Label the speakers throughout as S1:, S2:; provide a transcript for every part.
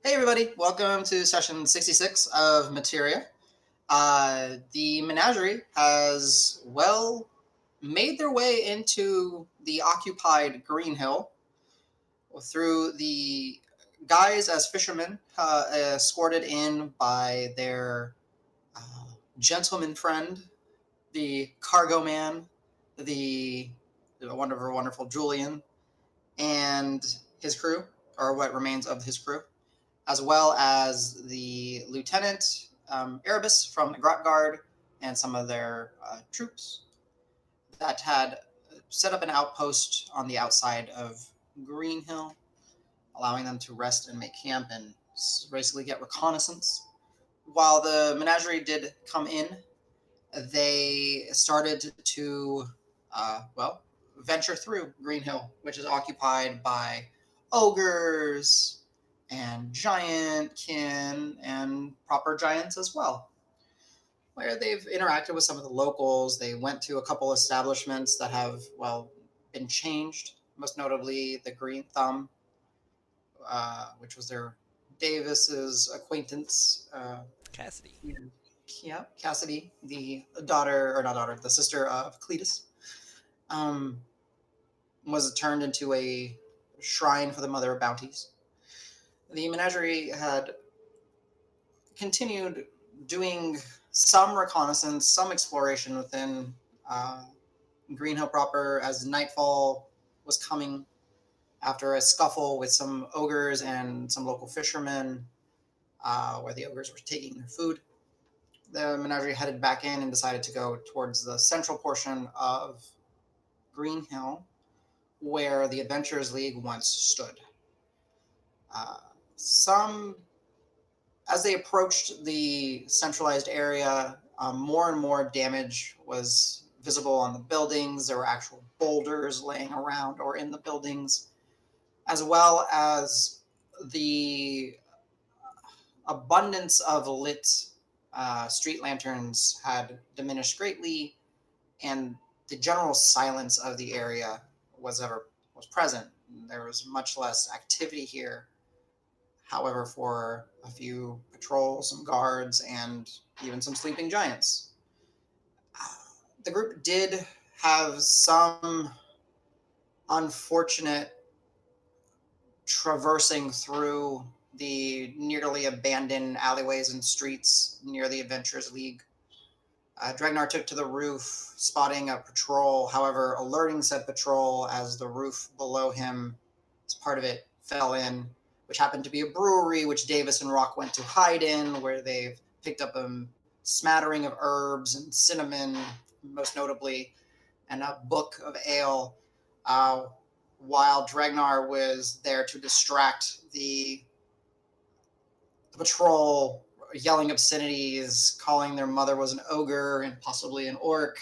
S1: Hey everybody, welcome to session 66 of Materia. The Menagerie has, made their way into the occupied Green Hill through the guys as fishermen, escorted in by their uh, gentleman friend, the cargo man, the, the wonderful, wonderful Julian, and his crew, or what remains of his crew, as well as the lieutenant Erebus from the Grot Guard and some of their troops that had set up an outpost on the outside of Green Hill, allowing them to rest and make camp and basically get reconnaissance. While the menagerie did come in, they started to, venture through Green Hill, which is occupied by ogres and giant kin and proper giants as well, where they've interacted with some of the locals. They went to a couple establishments that have, been changed, most notably the Green Thumb, which was their Davis's acquaintance.
S2: Cassidy.
S1: Yeah, Cassidy, the daughter, or not daughter, the sister of Cletus, um, was turned into a shrine for the Mother of Bounties. The menagerie had continued doing some reconnaissance, some exploration within uh, Green Hill proper as nightfall was coming after a scuffle with some ogres and some local fishermen, where the ogres were taking their food. The menagerie headed back in and decided to go towards the central portion of Green Hill, where the Adventurers League once stood. Uh, some, as they approached the centralized area, more and more damage was visible on the buildings. There were actual boulders laying around or in the buildings, as well as the abundance of lit street lanterns had diminished greatly, and the general silence of the area was present. There was much less activity here. However, for a few patrols, some guards, and even some sleeping giants, the group did have some unfortunate traversing through the nearly abandoned alleyways and streets near the Adventurers League. Dragnar took to the roof, spotting a patrol, however, alerting said patrol as the roof below him, as part of it, fell in, which happened to be a brewery, which Davis and Rock went to hide in, where they've picked up a smattering of herbs and cinnamon, most notably, and a book of ale, uh, while Dragnar was there to distract the patrol, yelling obscenities, calling their mother was an ogre and possibly an orc,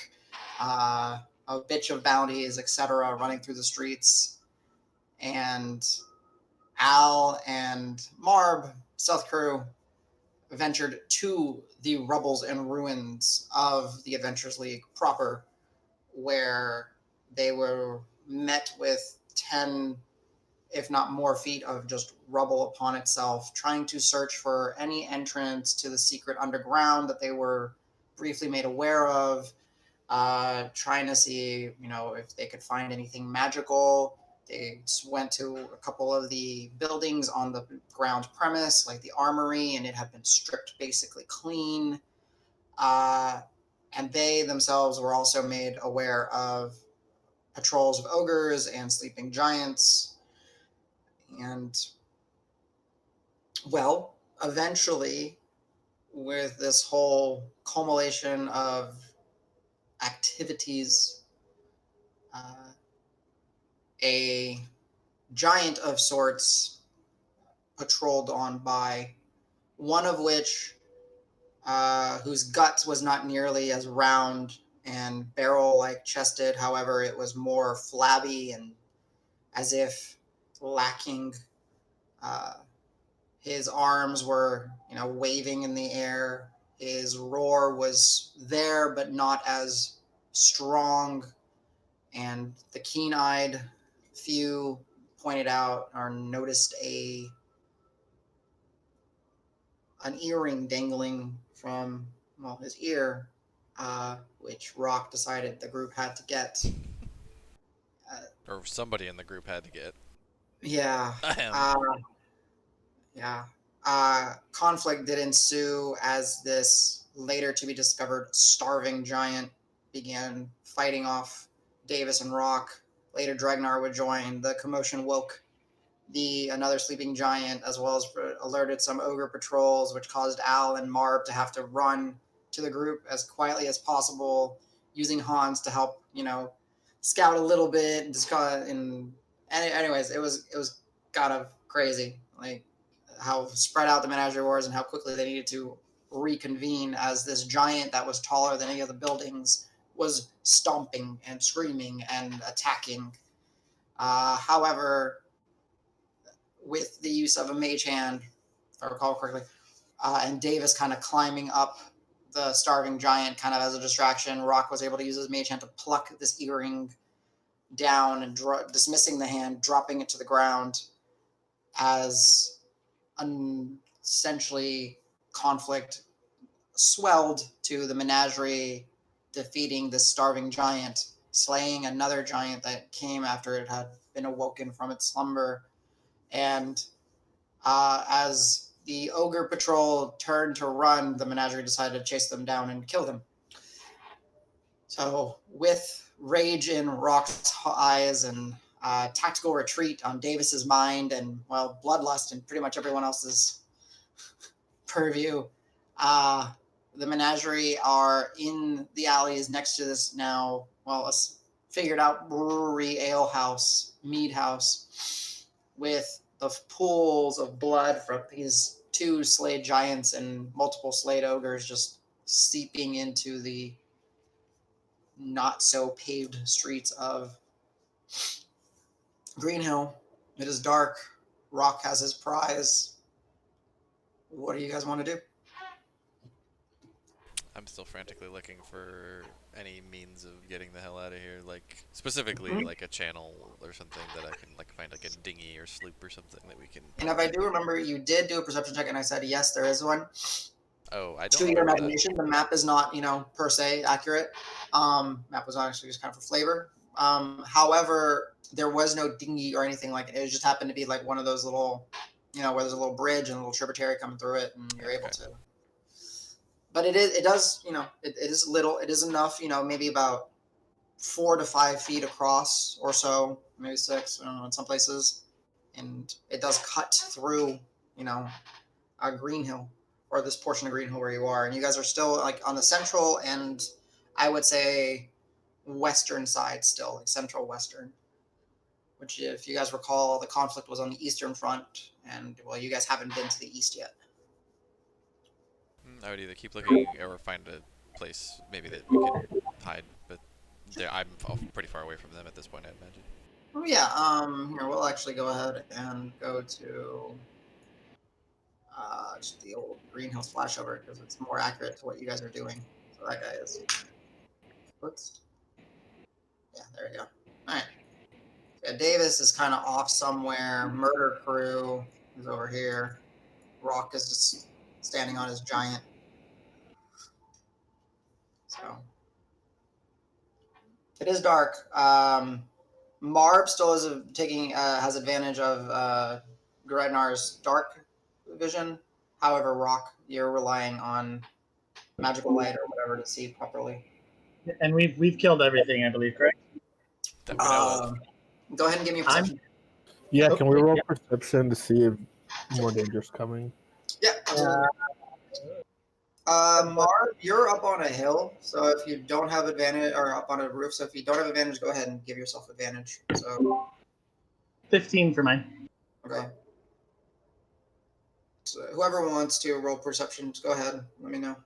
S1: a bitch of bounties, etc., running through the streets. And Al and Marb, Stealth Crew, ventured to the rubbles and ruins of the Adventurers League proper, where they were met with 10, if not more, feet of just rubble upon itself, trying to search for any entrance to the secret underground that they were briefly made aware of, trying to see, if they could find anything magical. They went to a couple of the buildings on the ground premise, like the armory, and it had been stripped basically clean. Uh, and they themselves were also made aware of patrols of ogres and sleeping giants. And, eventually, with this whole culmination of activities, uh, a giant of sorts patrolled on by, one of which, whose guts was not nearly as round and barrel like chested. However, it was more flabby and as if lacking. Uh, his arms were, waving in the air. His roar was there, but not as strong. And the keen eyed few pointed out or noticed a an earring dangling from, well, his ear, which Rock decided the group had to get. Uh,
S2: Or somebody in the group had to get.
S1: yeah.
S2: Ahem.
S1: Uh, yeah. Conflict did ensue as this later to be discovered starving giant began fighting off Davis and Rock. Later, Dregnar would join. The commotion woke another sleeping giant, as well as alerted some ogre patrols, which caused Al and Marb to have to run to the group as quietly as possible, using Hans to help, scout a little bit. And just anyways, it was kind of crazy, like how spread out the menagerie was and how quickly they needed to reconvene as this giant that was taller than any of the buildings was stomping and screaming and attacking. However, with the use of a mage hand, if I recall correctly, and Davis kind of climbing up the starving giant kind of as a distraction, Rock was able to use his mage hand to pluck this earring down and dismissing the hand, dropping it to the ground as essentially conflict swelled to the menagerie defeating the starving giant, slaying another giant that came after it had been awoken from its slumber. And as the ogre patrol turned to run, the menagerie decided to chase them down and kill them. So, with rage in Rock's eyes and tactical retreat on Davis's mind, and well, bloodlust in pretty much everyone else's purview, the menagerie are in the alleys next to this now, well, a figured out brewery, ale house, mead house, with the pools of blood from these two slayed giants and multiple slayed ogres just seeping into the not so paved streets of Greenhill. It is dark. Rock has his prize. What do you guys want to do?
S2: I'm still frantically looking for any means of getting the hell out of here. Like specifically,
S1: Mm-hmm.
S2: like a channel or something that I can like find like a dinghy or sloop or something that we can
S1: And if I do remember, you did do a perception check, and I said yes, there is one.
S2: Oh, I don't
S1: To your
S2: remember that.
S1: imagination, the map is not, per se accurate. Map was actually just kind of for flavor. However, there was no dinghy or anything like it. It just happened to be like one of those little, where there's a little bridge and a little tributary coming through it, and you're able
S2: Okay.
S1: to. But it does, it is little. It is enough, maybe about 4 to 5 feet across or so, maybe six. I don't know in some places, and it does cut through, you know, Greenhill, or this portion of Greenhill where you are, and you guys are still like on the central and I would say western side still, like central western. Which, if you guys recall, the conflict was on the eastern front, and well, you guys haven't been to the east yet.
S2: I would either keep looking or find a place maybe that we could hide, but I'm pretty far away from them at this point, I'd imagine.
S1: Oh yeah, here we'll actually go ahead and go to just the old Greenhill flashover because it's more accurate to what you guys are doing. So that guy is. Oops. Yeah, there we go. All right. Yeah, Davis is kind of off somewhere. Murder Crew is over here. Rock is just standing on his giant. So it is dark. Marb still has advantage of Grednar's dark vision. However, Rock, you're relying on magical light or whatever to see properly.
S3: And we've killed everything, I believe, correct?
S2: That we know of.
S1: Go ahead and give me a
S3: I'm
S1: perception.
S4: Yeah, can we
S3: okay.
S4: roll perception to see if more danger's coming?
S1: Yeah, absolutely. Marv, you're up on a hill, so if you don't have advantage, or up on a roof, so if you don't have advantage, go ahead and give yourself advantage. So
S3: 15 for mine.
S1: okay. So whoever wants to roll perception, just go ahead. Let me know.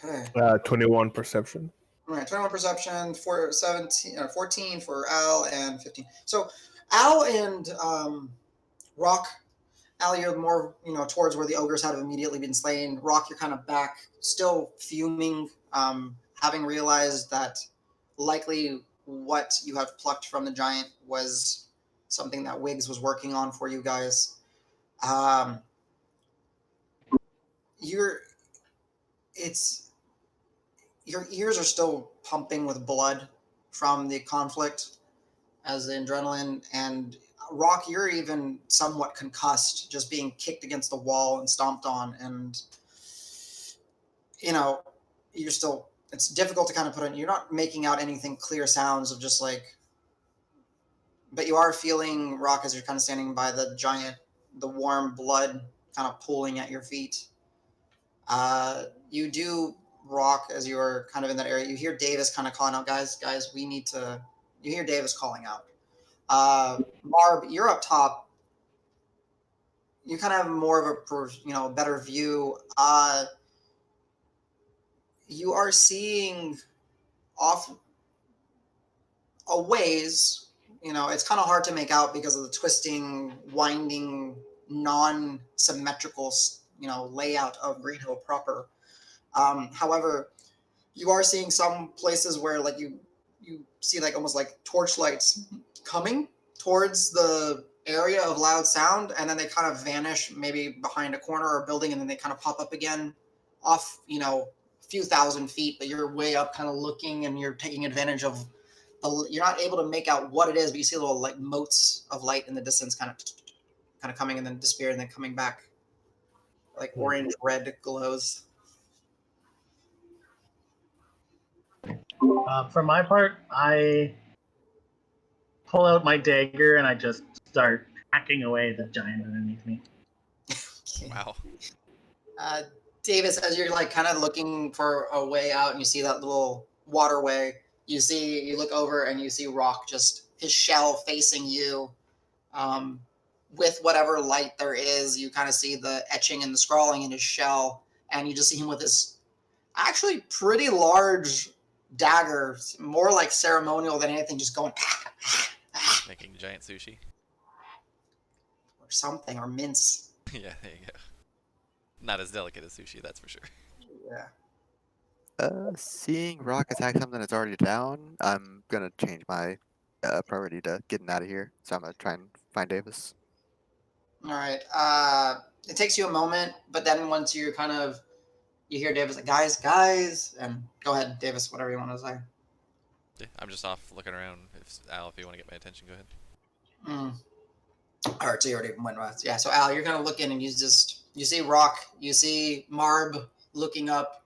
S1: Okay.
S4: 21 perception.
S1: All right, 21 perception, 14 for Al, and 15. So Al and Rock, Al, you're more, towards where the ogres have immediately been slain. Rock, you're kind of back, still fuming, having realized that likely what you have plucked from the giant was something that Wiggs was working on for you guys. You're it's your ears are still pumping with blood from the conflict as the adrenaline, and Rock, you're even somewhat concussed, just being kicked against the wall and stomped on, and you know, you're still, it's difficult to kind of put in, you're not making out anything clear sounds of just like, but you are feeling, Rock, as you're kind of standing by the giant, the warm blood kind of pooling at your feet. You do, Rock, as you're kind of in that area, you hear Davis kind of calling out, guys, we need to, you hear Davis calling out. Marb, you're up top. You kind of have more of a, better view. You are seeing off a ways, it's kind of hard to make out because of the twisting, winding, non-symmetrical, layout of Green Hill proper. However, you are seeing some places where like you see like almost like torchlights coming towards the area of loud sound, and then they kind of vanish maybe behind a corner or a building, and then they kind of pop up again off, a few thousand feet, but you're way up kind of looking, and you're taking advantage of you're not able to make out what it is, but you see little like motes of light in the distance kind of coming and then disappearing and then coming back, like orange red glows.
S3: For my part, I pull out my dagger and I just start hacking away the giant underneath me.
S2: Wow.
S1: Davis, as you're like kind of looking for a way out and you see that little waterway, you look over and you see Rock, just his shell facing you, with whatever light there is. You kind of see the etching and the scrawling in his shell, and you just see him with this actually pretty large dagger, more like ceremonial than anything, just going
S2: Making giant sushi.
S1: or something, or mince.
S2: Yeah, there you go. Not as delicate as sushi, that's for sure.
S1: Yeah.
S5: Seeing Rock attack something that's already down, I'm gonna change my priority to getting out of here. So I'm gonna try and find Davis.
S1: All right. It takes you a moment, but then once you hear Davis like, guys, and go ahead, Davis, whatever you want to say.
S2: Yeah, I'm just off looking around. Al, if you want to get my attention, go ahead.
S1: All right, so you already went with. Yeah, so Al, you're gonna look in and you see Rock, you see Marb looking up,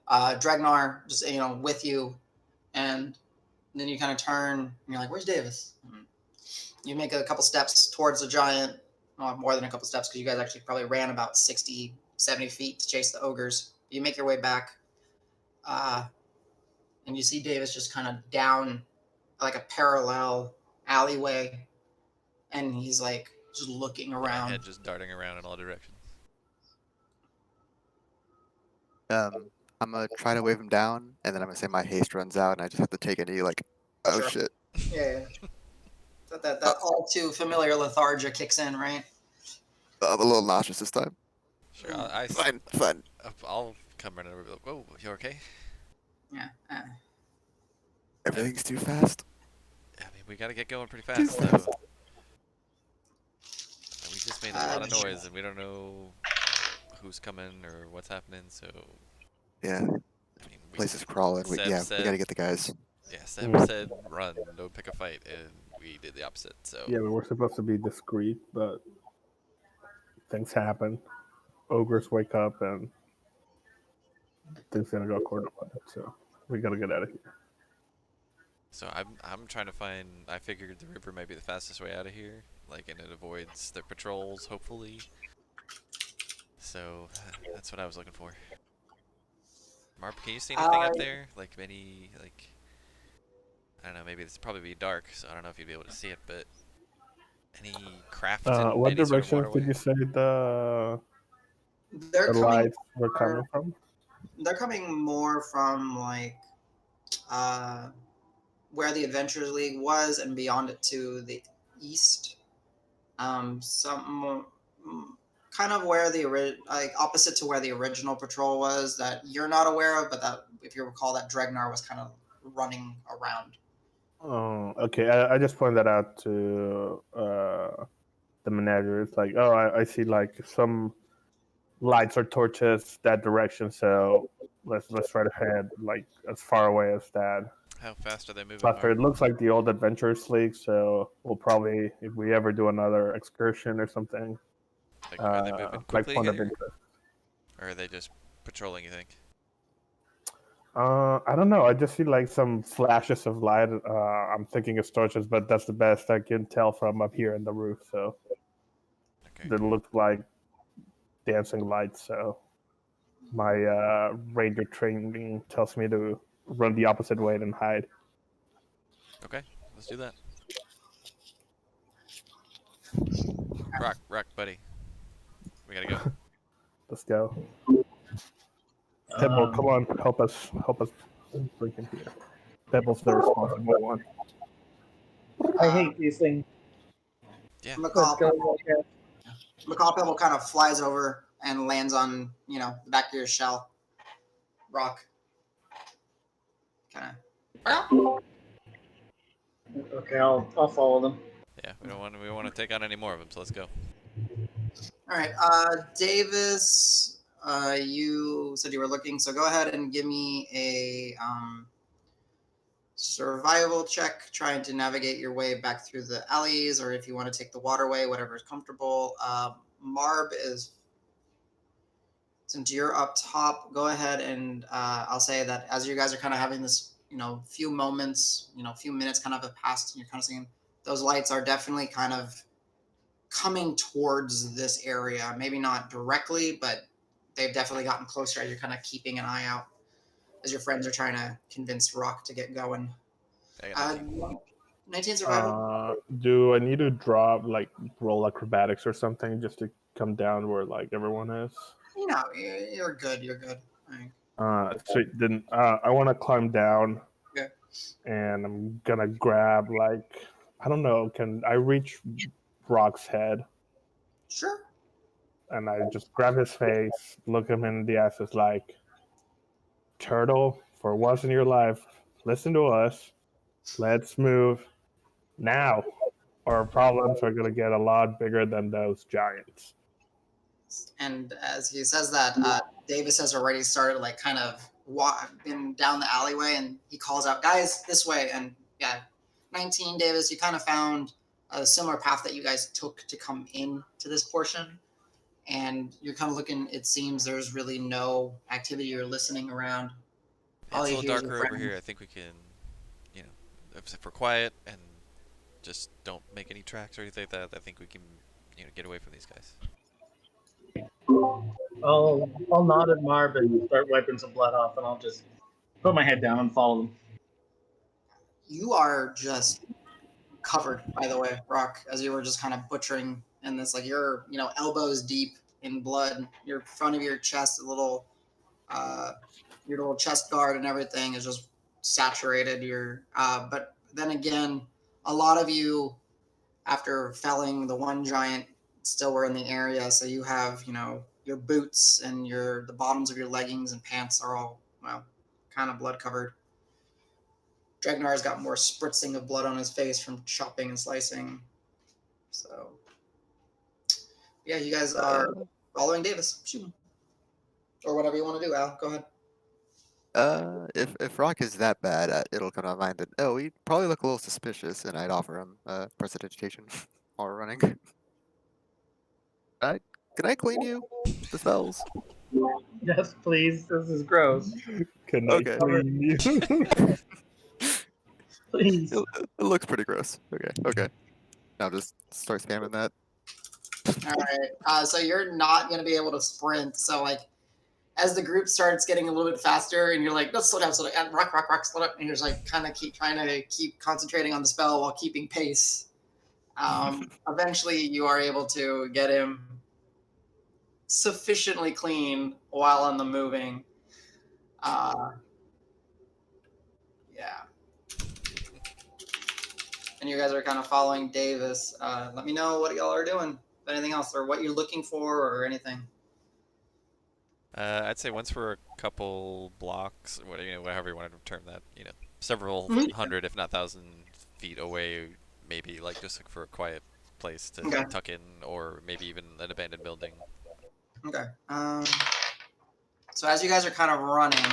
S1: Dregnar just with you, and then you kind of turn and you're like, "Where's Davis?" You make a couple steps towards the giant, well, more than a couple steps because you guys actually probably ran about 60, 70 feet to chase the ogres. You make your way back, and you see Davis just kind of down like a parallel alleyway, and he's like just looking around.
S2: My head just darting around in all directions.
S5: I'm gonna try to wave him down, and then I'm gonna say my haste runs out, and I just have to take a knee. Like, oh
S1: Sure.
S5: shit.
S1: Yeah. That all too familiar lethargia kicks in, right?
S5: I'm a little nauseous this time.
S2: Sure,
S5: Fine.
S2: I'll come running over. And be like, whoa, you okay?
S1: Yeah.
S5: Everything's too fast.
S2: I mean, we gotta get going pretty fast, though. We just made a lot of noise, and we don't know who's coming or what's happening, so...
S5: Yeah.
S2: I mean,
S5: Place is crawling. We gotta get the guys.
S2: Yeah, Seb said run, don't pick a fight, and we did the opposite, so...
S4: Yeah, we were supposed to be discreet, but things happen. Ogres wake up, and things gonna go according to plan, so we gotta get out of here.
S2: So I'm trying to find... I figured the river might be the fastest way out of here, like, and it avoids the patrols, hopefully. So, that's what I was looking for. Marp, can you see anything up there? Like, any, like... I don't know, maybe it's probably be dark, so I don't know if you'd be able to see it, but... Any craft in
S4: What
S2: any sort of
S4: direction
S2: waterway?
S4: did you say the
S1: They're
S4: lights were coming from?
S1: They're coming more from like where the Adventurers League was and beyond it to the east. Some kind of where opposite to where the original patrol was that you're not aware of, but that if you recall, that Dregnar was kind of running around.
S4: Oh, okay. I just pointed that out to the menagerie. It's like, oh, I see like some lights or torches that direction. So let's try to head like as far away as that.
S2: How fast are they moving,
S4: Buster,
S2: Mark?
S4: it looks like the old Adventurers League. So we'll probably, if we ever do another excursion or something,
S2: Like, are they moving
S4: like
S2: quickly
S4: point of
S2: here?
S4: interest.
S2: Or are they just patrolling, you think?
S4: I don't know. I just see like some flashes of light. I'm thinking it's torches, but that's the best I can tell from up here in the roof. So
S2: Okay.
S4: they look like dancing lights. So my ranger training tells me to run the opposite way and hide.
S2: Okay, let's do that. Rock, buddy. We gotta go.
S4: Let's go. Pebble, come on, help us break in here. Pebble's the responsible one.
S3: I hate these things.
S2: Yeah.
S3: Let's
S1: McCall,
S3: go. Okay.
S1: McCall Pebble kind of flies over and lands on, the back of your shell. Rock. Kind of.
S3: Okay, I'll follow them.
S2: Yeah, we don't want to take on any more of them, so let's go.
S1: All right, Davis, you said you were looking, so go ahead and give me a survival check, trying to navigate your way back through the alleys, or if you want to take the waterway, whatever is comfortable. Marb is, since you're up top, go ahead and I'll say that as you guys are kind of having this, few moments, few minutes kind of have passed, and you're kind of seeing those lights are definitely kind of coming towards this area. Maybe not directly, but they've definitely gotten closer as you're kind of keeping an eye out as your friends are trying to convince Rock to get going.
S2: I got 19.
S1: 19 survival.
S4: Do I need to drop like roll acrobatics or something just to come down where like everyone is?
S1: You're good. You're good.
S4: So then I want to climb down.
S1: Okay.
S4: And I'm gonna grab like, I don't know, can I reach Rock's head?
S1: Sure.
S4: And I just grab his face, look him in the eyes, it's like, Turtle, for once in your life, listen to us. Let's move now. Our problems are gonna get a lot bigger than those giants.
S1: And as he says that, Davis has already started like kind of been down the alleyway, and he calls out, "Guys, this way!" And yeah, 19, Davis, you kind of found a similar path that you guys took to come in to this portion, and you're kind of looking. It seems there's really no activity or listening around.
S2: Yeah,
S1: All
S2: it's a
S1: you
S2: little
S1: hear is your
S2: darker over
S1: friends.
S2: here. I think we can, if we're quiet and just don't make any tracks or anything like that, I think we can, get away from these guys.
S3: I'll nod at Marv and start wiping some blood off, and I'll just put my head down and follow them.
S1: You are just covered, by the way, Rock, as you were just kind of butchering in this, like you're, elbows deep in blood. Your front of your chest, your little chest guard and everything is just saturated. But then again, a lot of you, after felling the one giant, still were in the area. So you have, your boots and the bottoms of your leggings and pants are all, kind of blood covered. Dragnar's got more spritzing of blood on his face from chopping and slicing. So, yeah, you guys are following Davis. Shoot him. Or whatever you want to do, Al. Go ahead.
S5: If Rock is that bad, it'll come to mind that he'd probably look a little suspicious, and I'd offer him prestidigitation while we're running. Can I clean you? The spells.
S3: Yes, please. This is gross.
S4: Can
S5: Okay.
S4: I clean you?
S3: Please.
S5: It looks pretty gross. Okay. Now just start spamming that.
S1: All right. So you're not going to be able to sprint. So, like, as the group starts getting a little bit faster, and you're like, let's slow down, rock, slow up, and you're just like kind of keep trying to keep concentrating on the spell while keeping pace. Eventually, you are able to get him sufficiently clean while on the moving. Yeah. And you guys are kind of following Davis. Let me know what y'all are doing, if anything else, or what you're looking for, or anything.
S2: I'd say once we're a couple blocks, whatever you want to term that, several
S1: Mhm.
S2: hundred, if not thousand feet away, maybe like just look for a quiet place to
S1: Okay.
S2: tuck in, or maybe even an abandoned building.
S1: Okay. So as you guys are kind of running,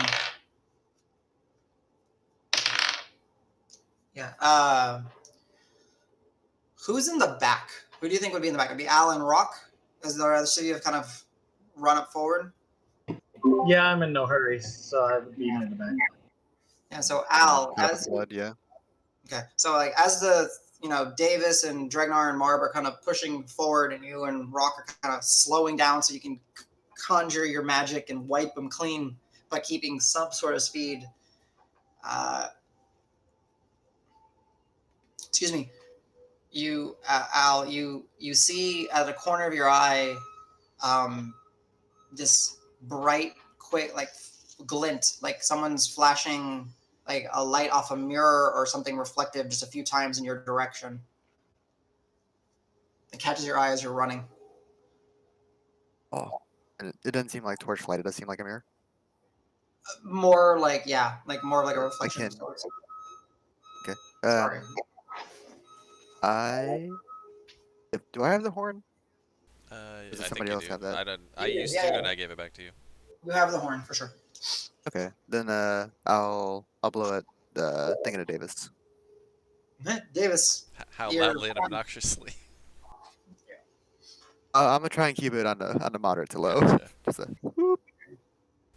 S1: yeah. Who's in the back? Who do you think would be in the back? It'd be Al and Rock. Is there other city have kind of run up forward?
S3: Yeah, I'm in no hurry, so I would be in the back.
S1: Yeah. So Al,
S5: Drop
S1: as
S5: blood, yeah.
S1: okay. So like as the Davis and Dregnar and Marb are kind of pushing forward, and you and Rock are kind of slowing down, so you can conjure your magic and wipe them clean by keeping some sort of speed. Excuse me. You, Al, you see at the corner of your eye, this bright, quick, like glint, like someone's flashing like a light off a mirror or something reflective just a few times in your direction. It catches your eye as you're running.
S5: Oh, and it doesn't seem like torchlight. It does seem like a mirror.
S1: More like more like a
S5: I
S1: reflection.
S5: can. Okay.
S1: Sorry.
S5: Do I have the horn?
S2: I
S5: Does
S2: think
S5: somebody
S2: you
S5: else
S2: do.
S5: have that?
S2: I don't. I
S1: Yeah,
S2: used
S1: yeah.
S2: to, and I gave it back to you.
S1: You have the horn for sure.
S5: Okay, then I'll blow it thinking of Davis.
S1: Davis.
S2: How
S1: You're
S2: loudly and
S1: fine.
S2: obnoxiously?
S5: I'm gonna try and keep it on the moderate to low.
S2: Gotcha.
S5: Just a,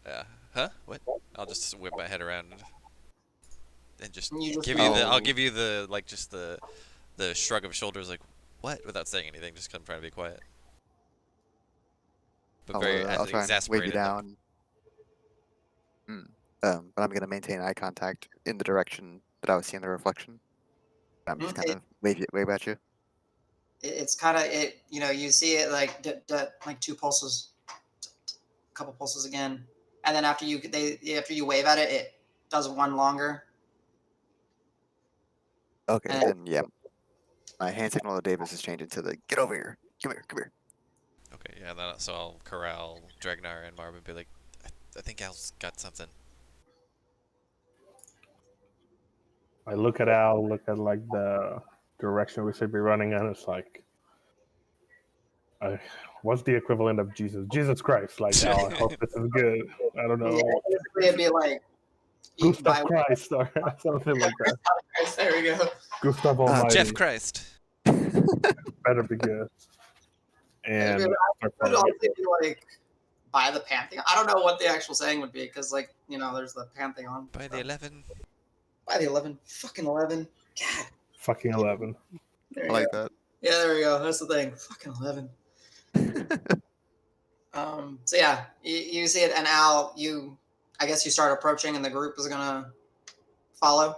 S2: Yeah. Huh? What? I'll just whip my head around and just
S1: You just
S2: give you the. I'll
S5: Oh.
S2: give you the just the shrug of shoulders, like what, without saying anything, just 'cause I'm trying to be quiet. But very
S5: I'll try and wave you
S2: exasperated.
S5: down. But I'm gonna maintain eye contact in the direction that I was seeing the reflection. I'm just kind of wave at you.
S1: It's kind of it. You see it like like two pulses, a couple pulses again, and then after you wave at it, it does one longer.
S5: Okay,
S1: And
S5: then yeah, my hand signal to Davis is changing to the get over here. Come here, come here.
S2: Okay, yeah. So I'll corral Dregnar and Marvin and be like, I think Al's got something.
S4: I look at Al, look at like the direction we should be running in. It's like, what's the equivalent of Jesus? Jesus Christ! Like Al, I hope this is good. I don't know.
S1: yeah, basically it'd be like
S4: Gustav Christ or something like that.
S1: There we go.
S4: Gustav Almighty.
S2: Jeff Christ.
S4: Better be good. And
S1: It would honestly be like by the Pantheon. I don't know what the actual saying would be because there's the Pantheon.
S2: By the 11.
S1: By the 11. Fucking 11. God.
S4: fucking 11.
S1: There
S5: I
S1: you
S5: like
S1: go.
S5: that.
S1: Yeah, there we go. That's the thing. Fucking 11. So yeah, you see it, and Al, I guess you start approaching, and the group is gonna follow.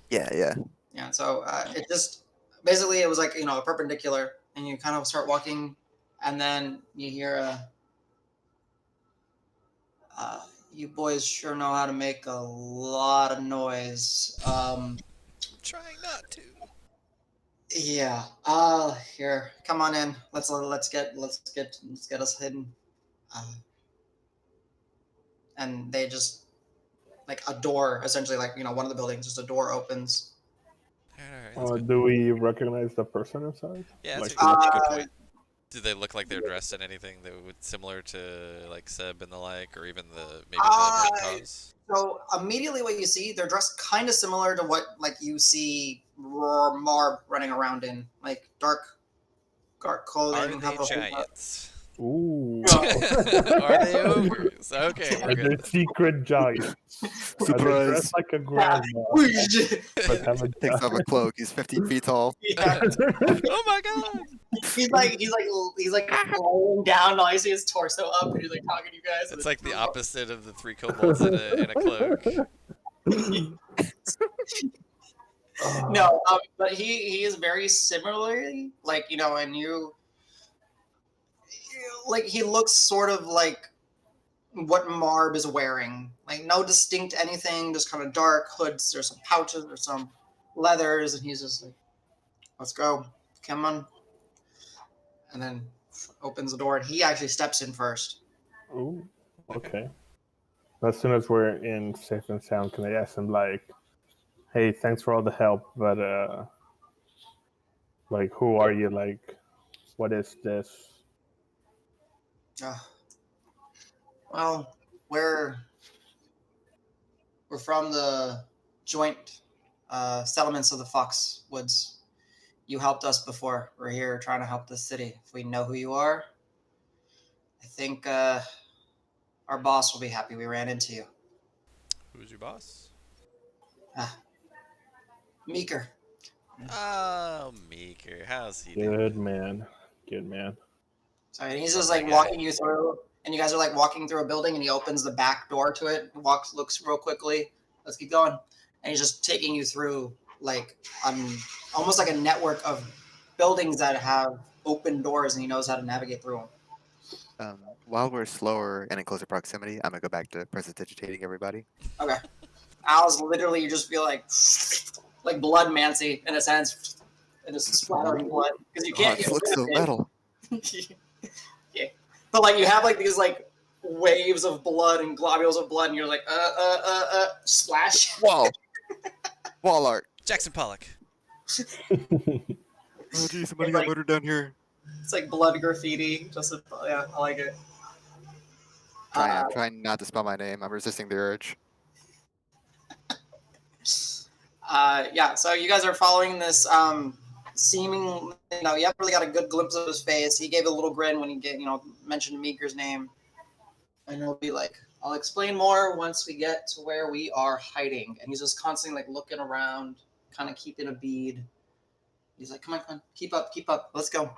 S5: Yeah.
S1: Yeah. So it just basically it was like a perpendicular, and you kind of start walking, and then you hear you boys sure know how to make a lot of noise.
S2: I'm trying not to.
S1: Yeah. Here, come on in. Let's get us hidden. And they just like a door, essentially, like one of the buildings, just a door opens.
S2: All right, let's go.
S4: Do we recognize the person inside?
S2: Yeah, that's
S4: Like,
S2: a good point. Do they look like they're dressed in anything that would similar to like Seb and the like, or even maybe the Red Cause?
S1: So immediately, what you see, they're dressed kind of similar to what you see Marb running around in, like dark clothing.
S2: Are they giants?
S4: ooh.
S2: Are they ogres? Okay, we're
S4: Are
S2: good.
S4: they secret giants? Are they
S5: Surprise.
S4: dressed like a grandma? But have a
S5: Takes off a cloak. He's 15 feet tall.
S1: Yeah.
S2: Oh my god!
S1: He's like laying down. All you see is torso up, and he's like talking to you guys.
S2: It's like the opposite of the three kobolds in a cloak.
S1: No, but he is very similarly and he looks sort of like what Marb is wearing. Like no distinct anything, just kind of dark hoods. There's some pouches, there's some leathers, and he's just like, "Let's go, come on." And then opens the door, and he actually steps in first.
S4: Ooh. Okay. As soon as we're in safe and sound, can I ask him like, "Hey, thanks for all the help, but like, who are you? Like, what is this?"
S1: Uh, well, we're from the joint settlements of the Foxwoods. You helped us before. We're here trying to help the city. If we know who you are, I think our boss will be happy we ran into you.
S2: Who's your boss?
S1: Ah, Meeker.
S2: Oh, Meeker. How's he doing?
S4: Good man. Good man.
S1: So he's
S2: Love
S1: just
S2: that
S1: like
S2: guy.
S1: walking you through, and you guys are like walking through a building, and he opens the back door to it, looks real quickly. Let's keep going, and he's just taking you through like almost like a network of buildings that have open doors, and he knows how to navigate through them.
S5: While we're slower and in closer proximity, I'm gonna go back to prestidigitating everybody.
S1: Okay. Al's literally, you just feel like blood mancy in a sense, and just splattering blood because you
S5: Oh,
S1: can't
S5: this
S1: get
S5: looks
S1: rid
S5: so
S1: of
S5: metal.
S1: it. Yeah, but like you have like these like waves of blood and globules of blood, and you're like splash.
S5: Wall. Wall art.
S2: Jackson Pollock.
S5: Oh, geez, somebody
S1: It's
S5: got
S1: like-
S5: murdered down here.
S1: It's like blood graffiti. Yeah, I like it.
S5: I'm trying not to spell my name. I'm resisting the urge.
S1: Yeah, so you guys are following this seeming, you haven't really got a good glimpse of his face. He gave a little grin when he mentioned Meeker's name. And he'll be like, I'll explain more once we get to where we are hiding. And he's just constantly like looking around, kind of keeping a bead. He's like, come on, keep up, let's go.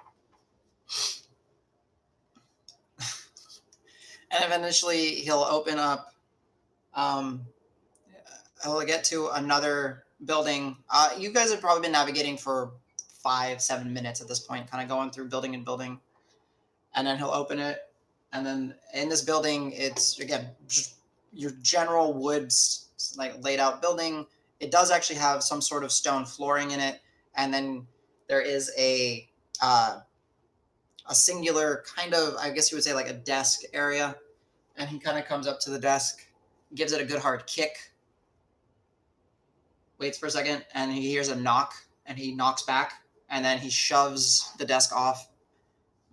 S1: And eventually he'll open up, he'll get to another building. You guys have probably been navigating for 5-7 minutes at this point, kind of going through building and building. And then he'll open it. And then in this building, it's, again, just your general woods, like laid out building. It does actually have some sort of stone flooring in it. And then there is a singular kind of, I guess you would say, like a desk area. And he kind of comes up to the desk, gives it a good hard kick, waits for a second, and he hears a knock, and he knocks back, and then he shoves the desk off,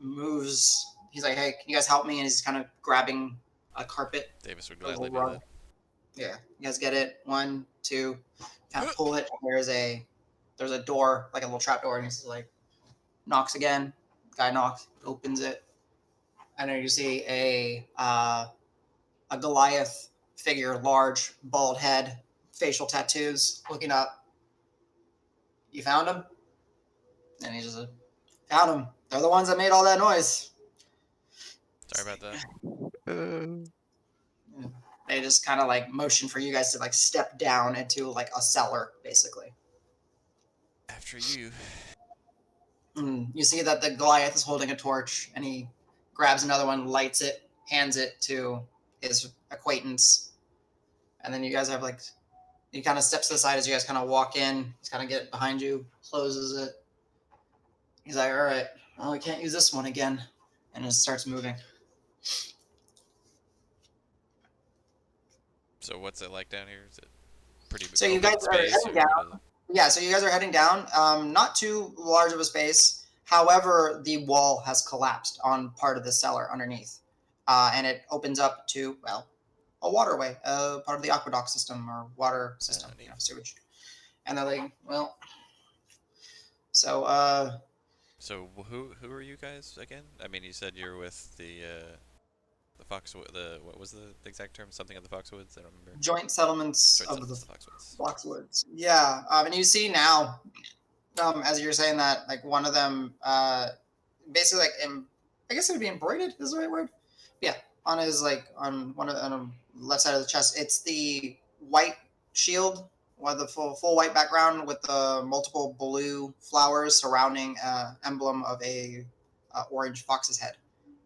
S1: moves. He's like, "Hey, can you guys help me?" And he's kind of grabbing a carpet.
S2: Davis would
S1: a little
S2: gladly do
S1: rug.
S2: that.
S1: Yeah, you guys get it. 1, 2, kind of pull it. There's a door, like a little trap door, and he's like, knocks again. Guy knocks, opens it, and then you see a Goliath figure, large, bald head, facial tattoos, looking up. You found him? And he just found him. They're the ones that made all that noise.
S2: Sorry about that.
S1: They just kind of like motion for you guys to like step down into like a cellar, basically.
S2: After you.
S1: You see that the Goliath is holding a torch, and he grabs another one, lights it, hands it to his acquaintance, and then you guys have like, he kind of steps to the side as you guys kind of walk in. He's kind of get behind you, closes it. He's like, "All right, well, we can't use this one again," and it starts moving.
S2: So what's it like down here? Is it pretty
S1: So you
S2: open
S1: guys are
S2: space,
S1: heading
S2: or
S1: down.
S2: what is it?
S1: Yeah, so you guys are heading down. Not too large of a space. However, the wall has collapsed on part of the cellar underneath, and it opens up to, well, a waterway, part of the aqueduct system or water system,
S2: neat.
S1: sewage. And they're like, well, so
S2: So who are you guys again? I mean, you said you're with the Foxwood. What was the exact term? Something of the Foxwoods. I don't remember.
S1: joint settlements
S2: Joint
S1: of
S2: Settlements
S1: the
S2: of the Foxwoods.
S1: Foxwoods. Yeah, and you see now, as you're saying that, like one of them, basically like, I guess it would be embroidered. Is the right word? Yeah, on his on the left side of the chest, it's the white shield with the full white background with the multiple blue flowers surrounding emblem of a orange fox's head,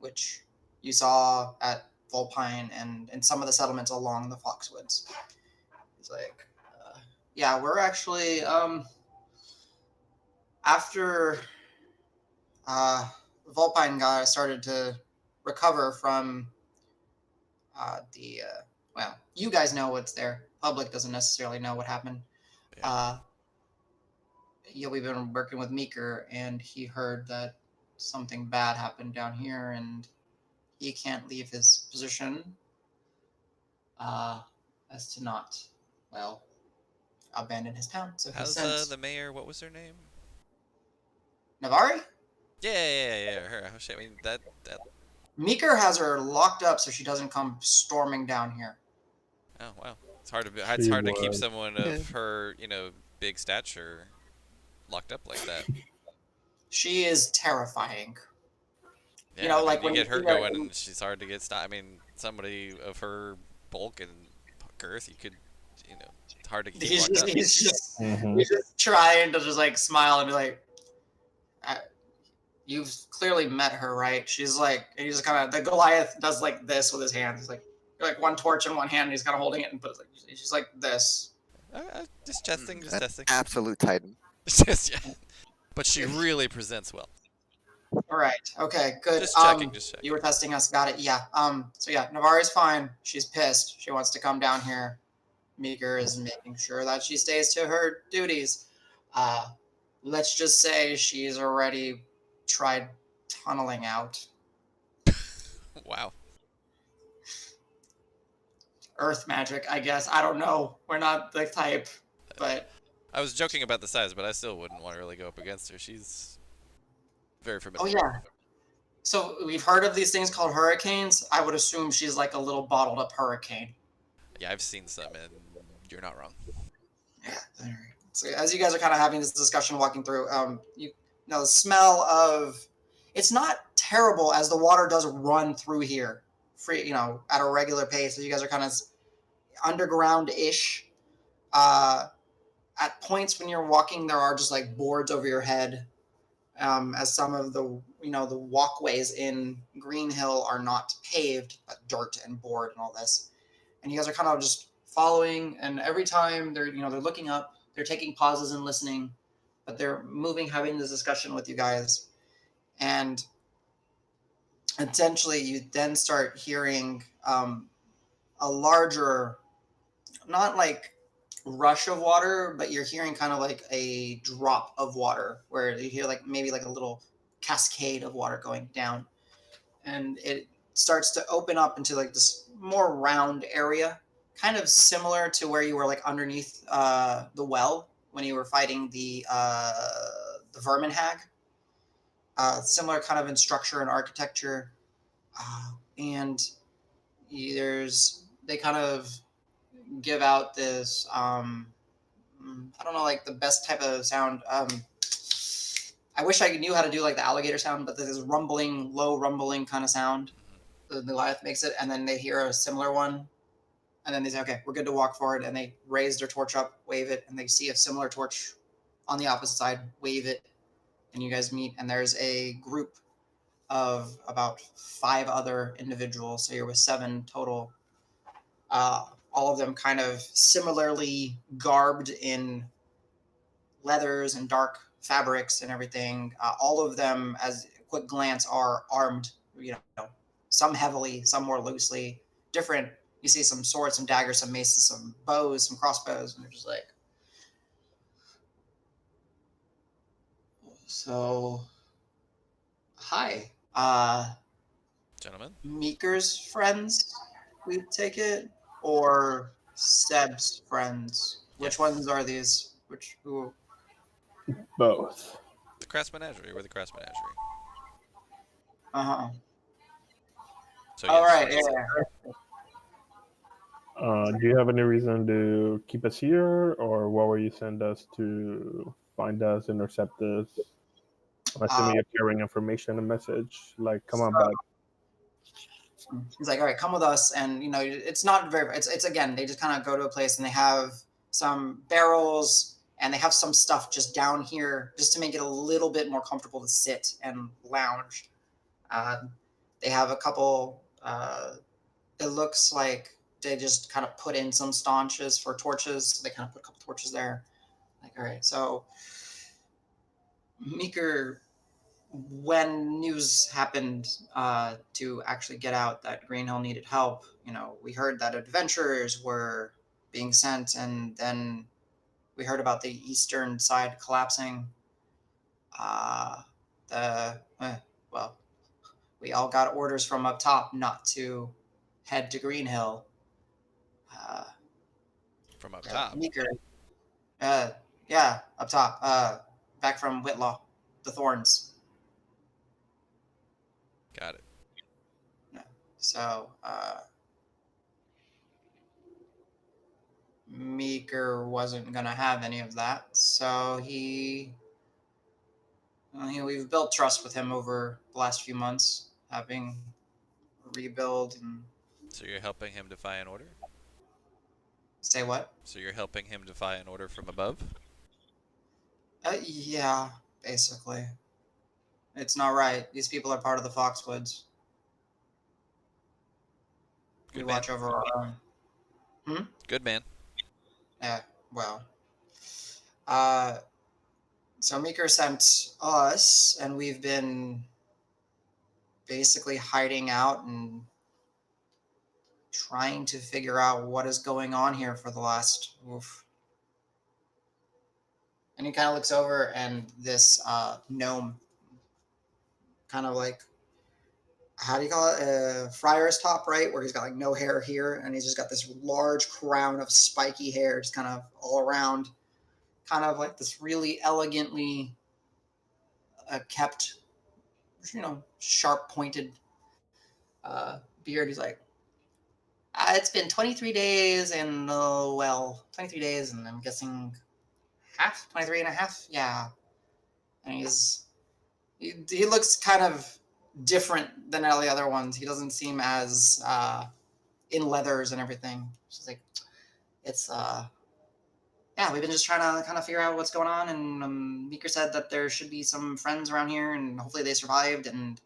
S1: which you saw at Volpine and in some of the settlements along the Foxwoods. It's like, yeah, we're actually after Volpine started to recover from well, you guys know what's there. Public doesn't necessarily know what happened.
S2: Yeah.
S1: Yeah, we've been working with Meeker, and he heard that something bad happened down here, and he can't leave his position as to not, well, abandon his town. So he
S2: How's
S1: sent
S2: the mayor? What was her name?
S1: Navari.
S2: Yeah. Her. Oh, shit. I mean that.
S1: Meeker has her locked up so she doesn't come storming down here.
S2: Oh wow. It's
S4: She
S2: hard to keep
S4: was.
S2: someone of her, big stature locked up like that.
S1: She is terrifying.
S2: Yeah, I mean,
S1: Like
S2: you
S1: when you
S2: get her
S1: see her.
S2: going, and she's hard to get stopped. I mean, somebody of her bulk and girth, it's hard to keep
S1: He's
S2: locked
S1: just,
S2: up.
S1: he's just,
S4: Mhm.
S1: he's just trying to just like smile and be like, "You've clearly met her, right?" She's like, and he's just kind of the Goliath does like this with his hands. He's like one torch in one hand, and he's kind of holding it, and but she's like this.
S2: Just testing, just
S5: An
S2: testing.
S5: absolute titan.
S2: Just yeah. But she really presents well.
S1: All right, okay, good.
S2: Just checking, just checking.
S1: You were testing us, got it? Yeah. So yeah, Navari's fine. She's pissed. She wants to come down here. Meeker is making sure that she stays to her duties. Let's just say she's already tried tunneling out.
S2: Wow.
S1: Earth magic, I guess. I don't know. We're not the type, but
S2: I was joking about the size, but I still wouldn't want to really go up against her. She's very
S1: oh
S2: formidable.
S1: yeah. So we've heard of these things called hurricanes. I would assume she's like a little bottled up hurricane.
S2: Yeah, I've seen some, and you're not wrong.
S1: Yeah. All right. So as you guys are kind of having this discussion, walking through, you know the smell of. It's not terrible as the water does run through here, free, at a regular pace. So you guys are kind of underground-ish. At points when you're walking, there are just like boards over your head, as some of the walkways in Green Hill are not paved, but dirt and board and all this. And you guys are kind of just following, and every time they're looking up, they're taking pauses and listening, but they're moving, having this discussion with you guys, and essentially you then start hearing a larger, not like rush of water, but you're hearing kind of like a drop of water where you hear like maybe like a little cascade of water going down, and it starts to open up into like this more round area, kind of similar to where you were like underneath the well when you were fighting the vermin hag. Similar kind of in structure and architecture, and they kind of give out this I don't know, like the best type of sound. I wish I knew how to do like the alligator sound, but this rumbling, low rumbling kind of sound. The Goliath makes it, and then they hear a similar one, and then they say, "Okay, we're good to walk forward." And they raise their torch up, wave it, and they see a similar torch on the opposite side, wave it, and you guys meet. And there's a group of about 5 other individuals, so you're with 7 total. All of them kind of similarly garbed in leathers and dark fabrics and everything. All of them, as a quick glance, are armed. Some heavily, some more loosely. Different. You see some swords, some daggers, some maces, some bows, some crossbows, and they're just like. So, hi,
S2: Gentlemen?
S1: Meeker's friends. We take it, or Seb's friends. Which
S2: Yes.
S1: ones are these? Who?
S4: Both.
S2: The Crass Menagerie. We're the Crass Menagerie.
S1: Uh huh.
S2: So
S1: All
S2: yes,
S1: right.
S2: like I said.
S4: Do you have any reason to keep us here, or what were you send us to find us, intercept us? I'm assuming you're carrying information, a message, like, come on back.
S1: He's like, all right, come with us. And, it's not very, it's again, they just kind of go to a place and they have some barrels and they have some stuff just down here just to make it a little bit more comfortable to sit and lounge. They have a couple, it looks like they just kind of put in some staunches for torches. So they kind of put a couple torches there. Like, all right, so Meeker, when news happened to actually get out that Green Hill needed help, we heard that adventurers were being sent, and then we heard about the eastern side collapsing. Uh, the well, we all got orders from up top not to head to Green Hill. Uh,
S2: From up top.
S1: Meeker, yeah, up top. Back from Whitlaw, the Thorns.
S2: Got it.
S1: Yeah. So, Meeker wasn't gonna have any of that, so we've built trust with him over the last few months, having rebuild and
S2: So you're helping him defy an order?
S1: say what?
S2: So you're helping him defy an order from above?
S1: Yeah, basically. It's not right. These people are part of the Foxwoods. We
S2: Good man.
S1: watch over our own.
S2: Good man.
S1: Yeah, well. Uh, so Meeker sent us, and we've been basically hiding out and trying to figure out what is going on here for the last. Oof. And he kind of looks over, and this gnome, kind of like, how do you call it? Friar's top, right? Where he's got like no hair here, and he's just got this large crown of spiky hair, just kind of all around, kind of like this really elegantly kept, sharp pointed beard. He's like, it's been 23 days, and 23 days, and I'm guessing 23 and a half. Yeah. And he looks kind of different than all the other ones. He doesn't seem as in leathers and everything. She's like, it's yeah, we've been just trying to kind of figure out what's going on, and Meeker said that there should be some friends around here, and hopefully they survived. And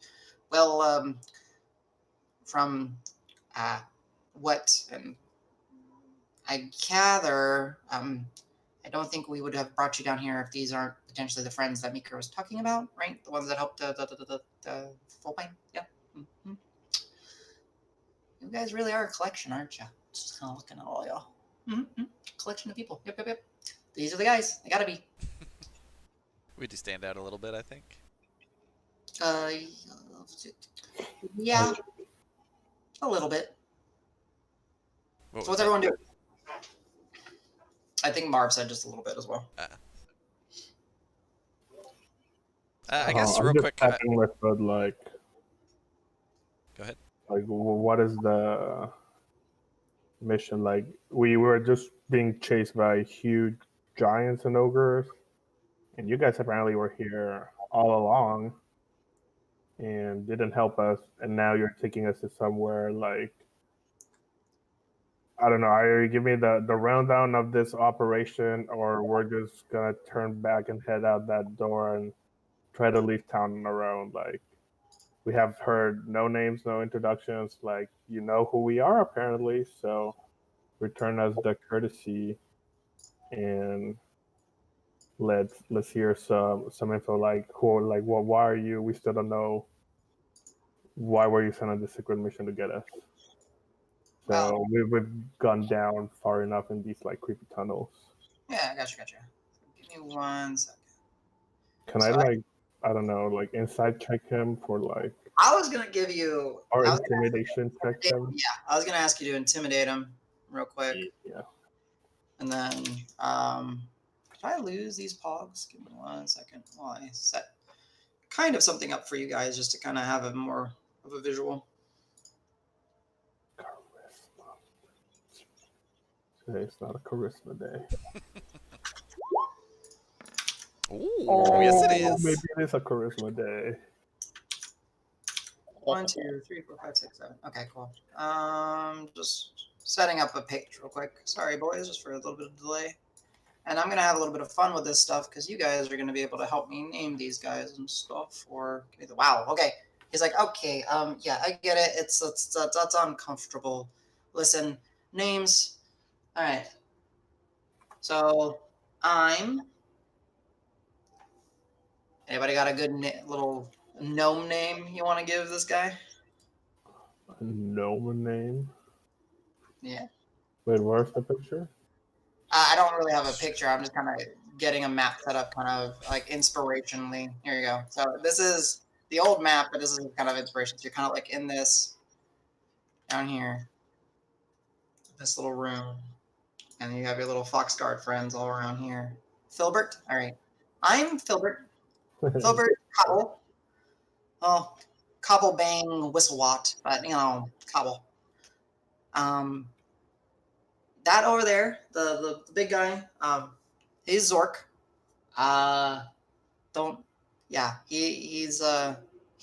S1: from what I gather, I don't think we would have brought you down here if these aren't potentially the friends that Meeker was talking about, right? The ones that helped the full plane. Yeah. Mm-hmm. You guys really are a collection, aren't you? Just kind of looking at all y'all. Mm-hmm. Collection of people. Yep. These are the guys. They gotta be.
S2: We do stand out a little bit, I think.
S1: Yeah, a little bit.
S2: What
S1: So
S2: was
S1: what's
S2: that?
S1: everyone doing? I think Marv said just a little bit as well.
S2: I guess
S4: I'm
S2: real
S4: just
S2: quick.
S4: checking with Bud, like,
S2: Go ahead.
S4: like, what is the mission? Like, we were just being chased by huge giants and ogres, and you guys apparently were here all along and didn't help us, and now you're taking us to somewhere like, I don't know. Either you give me the rundown of this operation, or we're just gonna turn back and head out that door and try to leave town on our own. Like, we have heard no names, no introductions. Like, you know who we are apparently, so return us the courtesy and let's hear some info. Like, why are you? We still don't know. Why were you sent on this secret mission to get us? So we've gone down far enough in these like creepy tunnels.
S1: Yeah, gotcha. Give me 1 second.
S4: Can I I don't know, like inside check him for like,
S1: I was gonna give you
S4: or intimidation check him?
S1: Yeah, I was gonna ask you to intimidate him real quick,
S4: Yeah.
S1: and then did I lose these pogs? Give me 1 second while I set kind of something up for you guys just to kind of have a more of a visual.
S4: Charisma. Today's not a charisma day.
S2: Ooh, yes it is.
S4: Maybe it is a charisma day.
S1: 1, 2, 3, 4, 5, 6, 7. Okay, cool. Just setting up a page real quick. Sorry, boys, just for a little bit of delay. And I'm gonna have a little bit of fun with this stuff because you guys are gonna be able to help me name these guys and stuff. Or wow, okay. He's like, okay, yeah, I get it. That's uncomfortable. Listen, names. All right. So I'm. Anybody got a good little gnome name you want to give this guy?
S4: A gnome name?
S1: Yeah.
S4: Wait, where's the picture?
S1: I don't really have a picture. I'm just kind of getting a map set up, kind of like inspirationally. Here you go. So this is the old map, but this is kind of inspiration. So you're kind of like in this down here, this little room, and you have your little fox guard friends all around here. Filbert. All right. I'm Filbert. Filbert Cobble. Oh, Cobble Bang Whistlewatt, but you know, Cobble. That over there, the big guy, he's Zork. Don't, yeah, he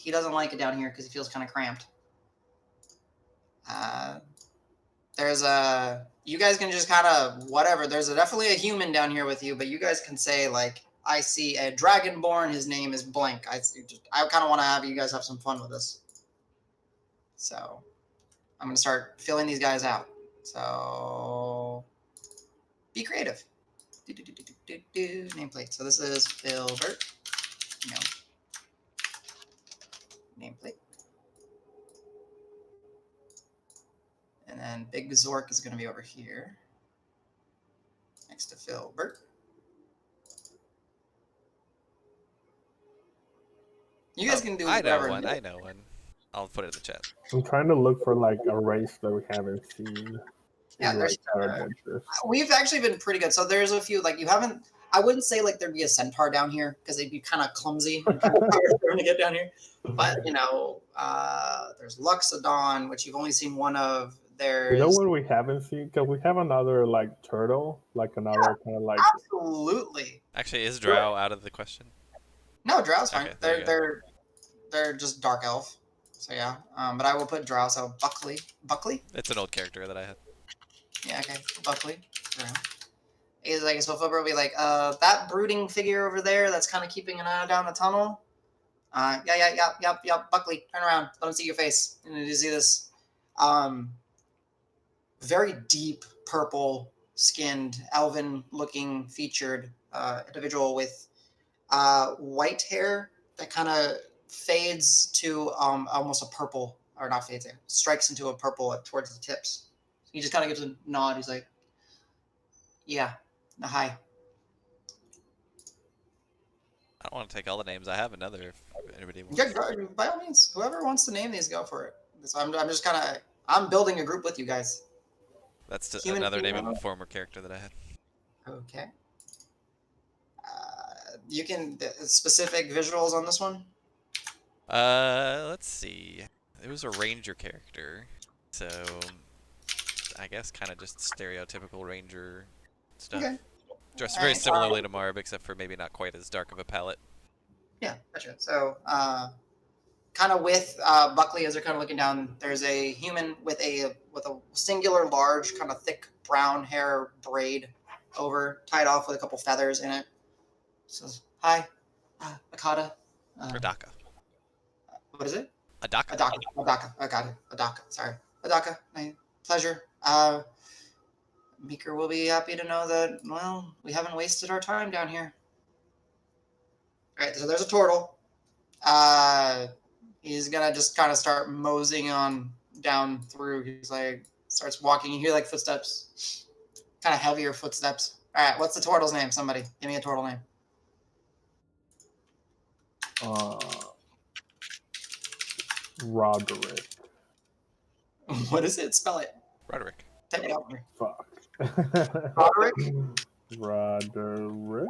S1: doesn't like it down here because he feels kind of cramped. There's a, you guys can just kind of whatever. There's definitely a human down here with you, but you guys can say like, I see a dragonborn. His name is blank. I kind of want to have you guys have some fun with this. So I'm gonna start filling these guys out. So be creative. Nameplate. So this is Filbert. No. Nameplate. And then Big Zork is going to be over here. Next to Filbert. You guys can do whatever.
S2: I know one. I'll put it in the chat.
S4: I'm trying to look for like a race that we haven't seen.
S1: Yeah, there's,
S4: adventures.
S1: we've actually been pretty good. So there's a few, like you haven't, I wouldn't say like there'd be a centaur down here because they'd be kind of clumsy and kind of hard to get down here. But, you know, there's Luxodon, which you've only seen one of. There's...
S4: You know what we haven't seen? Because we have another like turtle, like another kind of like...
S1: Absolutely.
S2: Actually, is Drow out of the question?
S1: No, Drow's fine.
S2: Okay,
S1: They're just dark elf. So yeah, but I will put Drow. So Buckley.
S2: It's an old character that I had.
S1: Yeah, okay, Buckley. Drow. He's like, so Flipper will be like, that brooding figure over there that's kind of keeping an eye down the tunnel. Yeah, Buckley, turn around. Let him see your face. And you see this, very deep purple skinned, elven looking featured individual with white hair that kind of fades to almost a purple, or not fades, strikes into a purple towards the tips. He just kind of gives a nod. He's like, yeah, hi.
S2: I don't want to take all the names. I have another if anybody wants.
S1: Yeah, by all means, whoever wants to name these, go for it. So I'm just kind of, I'm building a group with you guys.
S2: That's another name of a former character that I had.
S1: Okay. You can, specific visuals on this one?
S2: Let's see. It was a ranger character, so I guess kind of just stereotypical ranger stuff.
S1: Okay.
S2: Dressed very similarly to Marb, except for maybe not quite as dark of a palette.
S1: Yeah, gotcha. So, kind of with Buckley, as they're kind of looking down, there's a human with a singular, large, kind of thick brown hair braid tied off with a couple feathers in it. Says, "Hi, Akata."
S2: Adaka.
S1: What is it?
S2: Adaka.
S1: Adaka. I got it. Adaka. Sorry, Adaka. My pleasure. Meeker will be happy to know that, well, we haven't wasted our time down here. All right, so there's a turtle. He's gonna just kind of start moseying on down through. He's like, starts walking. You hear like footsteps, kind of heavier footsteps. All right, what's the turtle's name? Somebody, give me a turtle name.
S4: Roderick.
S1: What is it? Spell it.
S2: Roderick.
S1: Type it out.
S4: Fuck.
S1: Roderick?
S4: Roderick?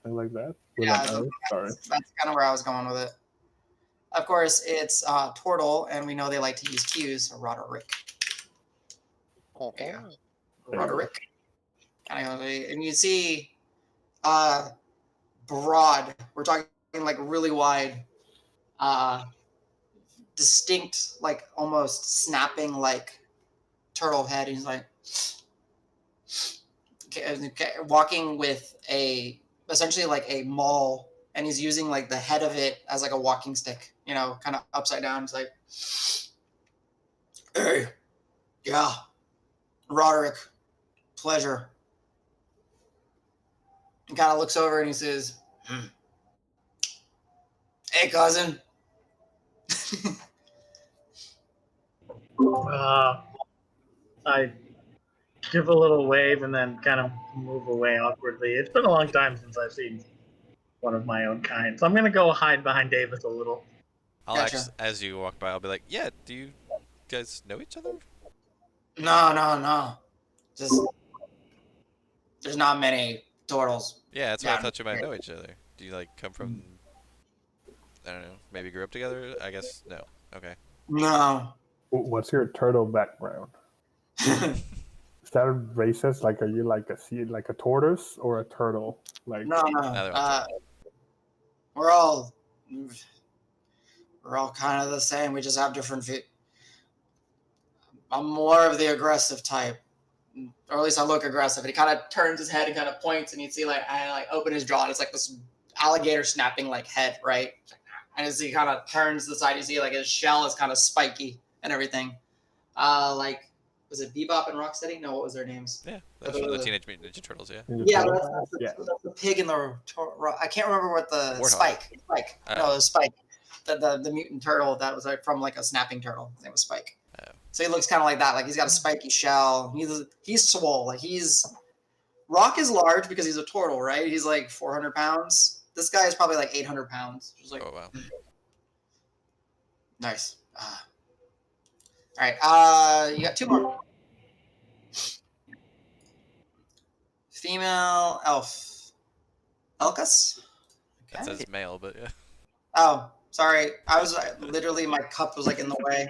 S4: I like that.
S1: Yeah,
S4: Sorry.
S1: that's kind of where I was going with it. Of course, it's Tortle, and we know they like to use Q's, so Roderick. Yeah. Roderick. And you see broad, we're talking like really wide, distinct, like almost snapping like turtle head. He's like walking with essentially like a maul, and he's using like the head of it as like a walking stick, you know, kind of upside down. It's like, hey, yeah, Roderick, pleasure. He kind of looks over and he says, hey, cousin.
S3: I give a little wave and then kind of move away awkwardly. It's been a long time since I've seen one of my own kind, so I'm gonna go hide behind Davis a little.
S2: I'll
S1: Gotcha.
S2: actually, as you walk by, I'll be like, yeah, do you guys know each other?
S1: No. Just there's not many turtles.
S2: Yeah, that's why I
S1: down
S2: thought you might
S1: here.
S2: know each other. Do you like come from? I don't know. Maybe grew up together. I guess no. Okay.
S1: No.
S4: What's your turtle background? Is that racist? Like, are you like a tortoise or a turtle? Like,
S1: No.
S2: Neither one.
S1: We're all kind of the same. We just have different feet. I'm more of the aggressive type, or at least I look aggressive. And he kind of turns his head and kind of points, and you see I open his jaw, and it's like this alligator snapping like head, right? And as he kind of turns to the side, you see like his shell is kind of spiky and everything. Like, was it Bebop and Rocksteady? No, what was their names?
S2: Yeah, that's from the Teenage Mutant Ninja Turtles. Yeah.
S1: Yeah,
S4: yeah.
S1: that's the pig in the. I can't remember what the
S2: Warthog.
S1: Spike. Spike.
S2: Oh.
S1: No, it was Spike. The mutant turtle that was like from like a snapping turtle. His name was Spike.
S2: Oh.
S1: So he looks kind of like that. Like he's got a spiky shell. He's swole. Like Rock is large because he's a turtle, right? He's like 400 pounds. This guy is probably like 800 pounds. Just like,
S2: Oh wow.
S1: nice. All right. You got two more. Female elf. Elkus?
S2: That says male, but yeah.
S1: Oh, sorry. I was literally my cup was like in the way,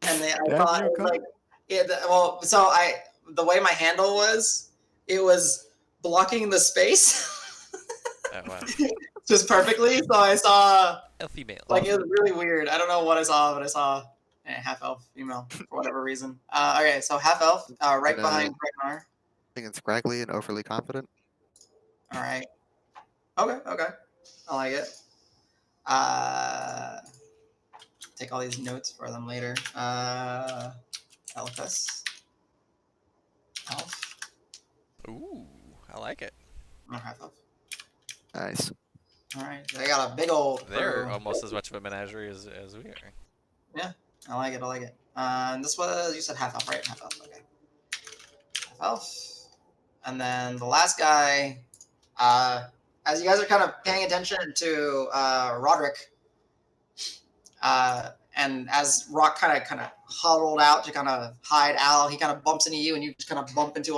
S1: and I thought it was like, yeah. The way my handle was, it was blocking the space
S2: Oh wow.
S1: just perfectly. So I saw
S2: Elfie male.
S1: like it was really weird. I don't know what I saw, but I saw half elf female for whatever reason. Okay, so half elf, right behind Ragnar.
S5: I think it's scraggly and overly confident.
S1: All right. Okay. I like it. Take all these notes for them later. Elfus. Elf.
S2: Ooh, I like it.
S1: Or half elf.
S5: Nice.
S1: All right. They got a big old.
S2: They're
S1: crew.
S2: almost as much of a menagerie as we are.
S1: Yeah, I like it. And this was, you said half elf, right? Half elf. Okay. Half elf. And then the last guy, as you guys are kind of paying attention to Roderick, and as Rock kind of huddled out to kind of hide Al, he kind of bumps into you, and you just kind of bump into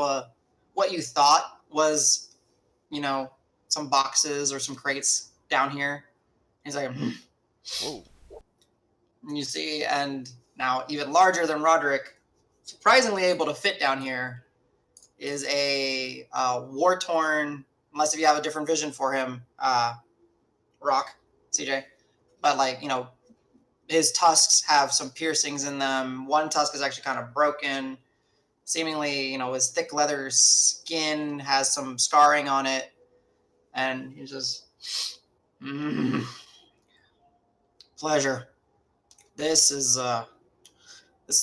S1: what you thought was, some boxes or some crates down here. He's like,
S2: Whoa.
S1: and you see, and now even larger than Roderick, surprisingly able to fit down here, is a war-torn, unless if you have a different vision for him, Rock, CJ. But his tusks have some piercings in them. One tusk is actually kind of broken. Seemingly, his thick leather skin has some scarring on it. And he's just, pleasure. This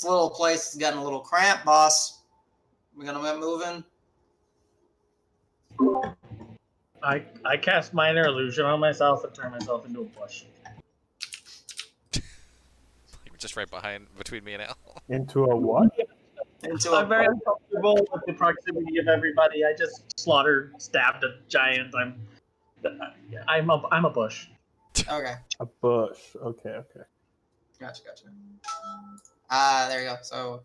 S1: little place is getting a little cramped, boss. We're gonna get moving.
S3: I cast minor illusion on myself and turn myself into a bush.
S2: You're just right between me and Al.
S4: into a what?
S3: I'm very uncomfortable with the proximity of everybody. I just stabbed a giant. I'm a bush.
S1: Okay.
S4: A bush. Okay.
S1: Gotcha. There you go. So,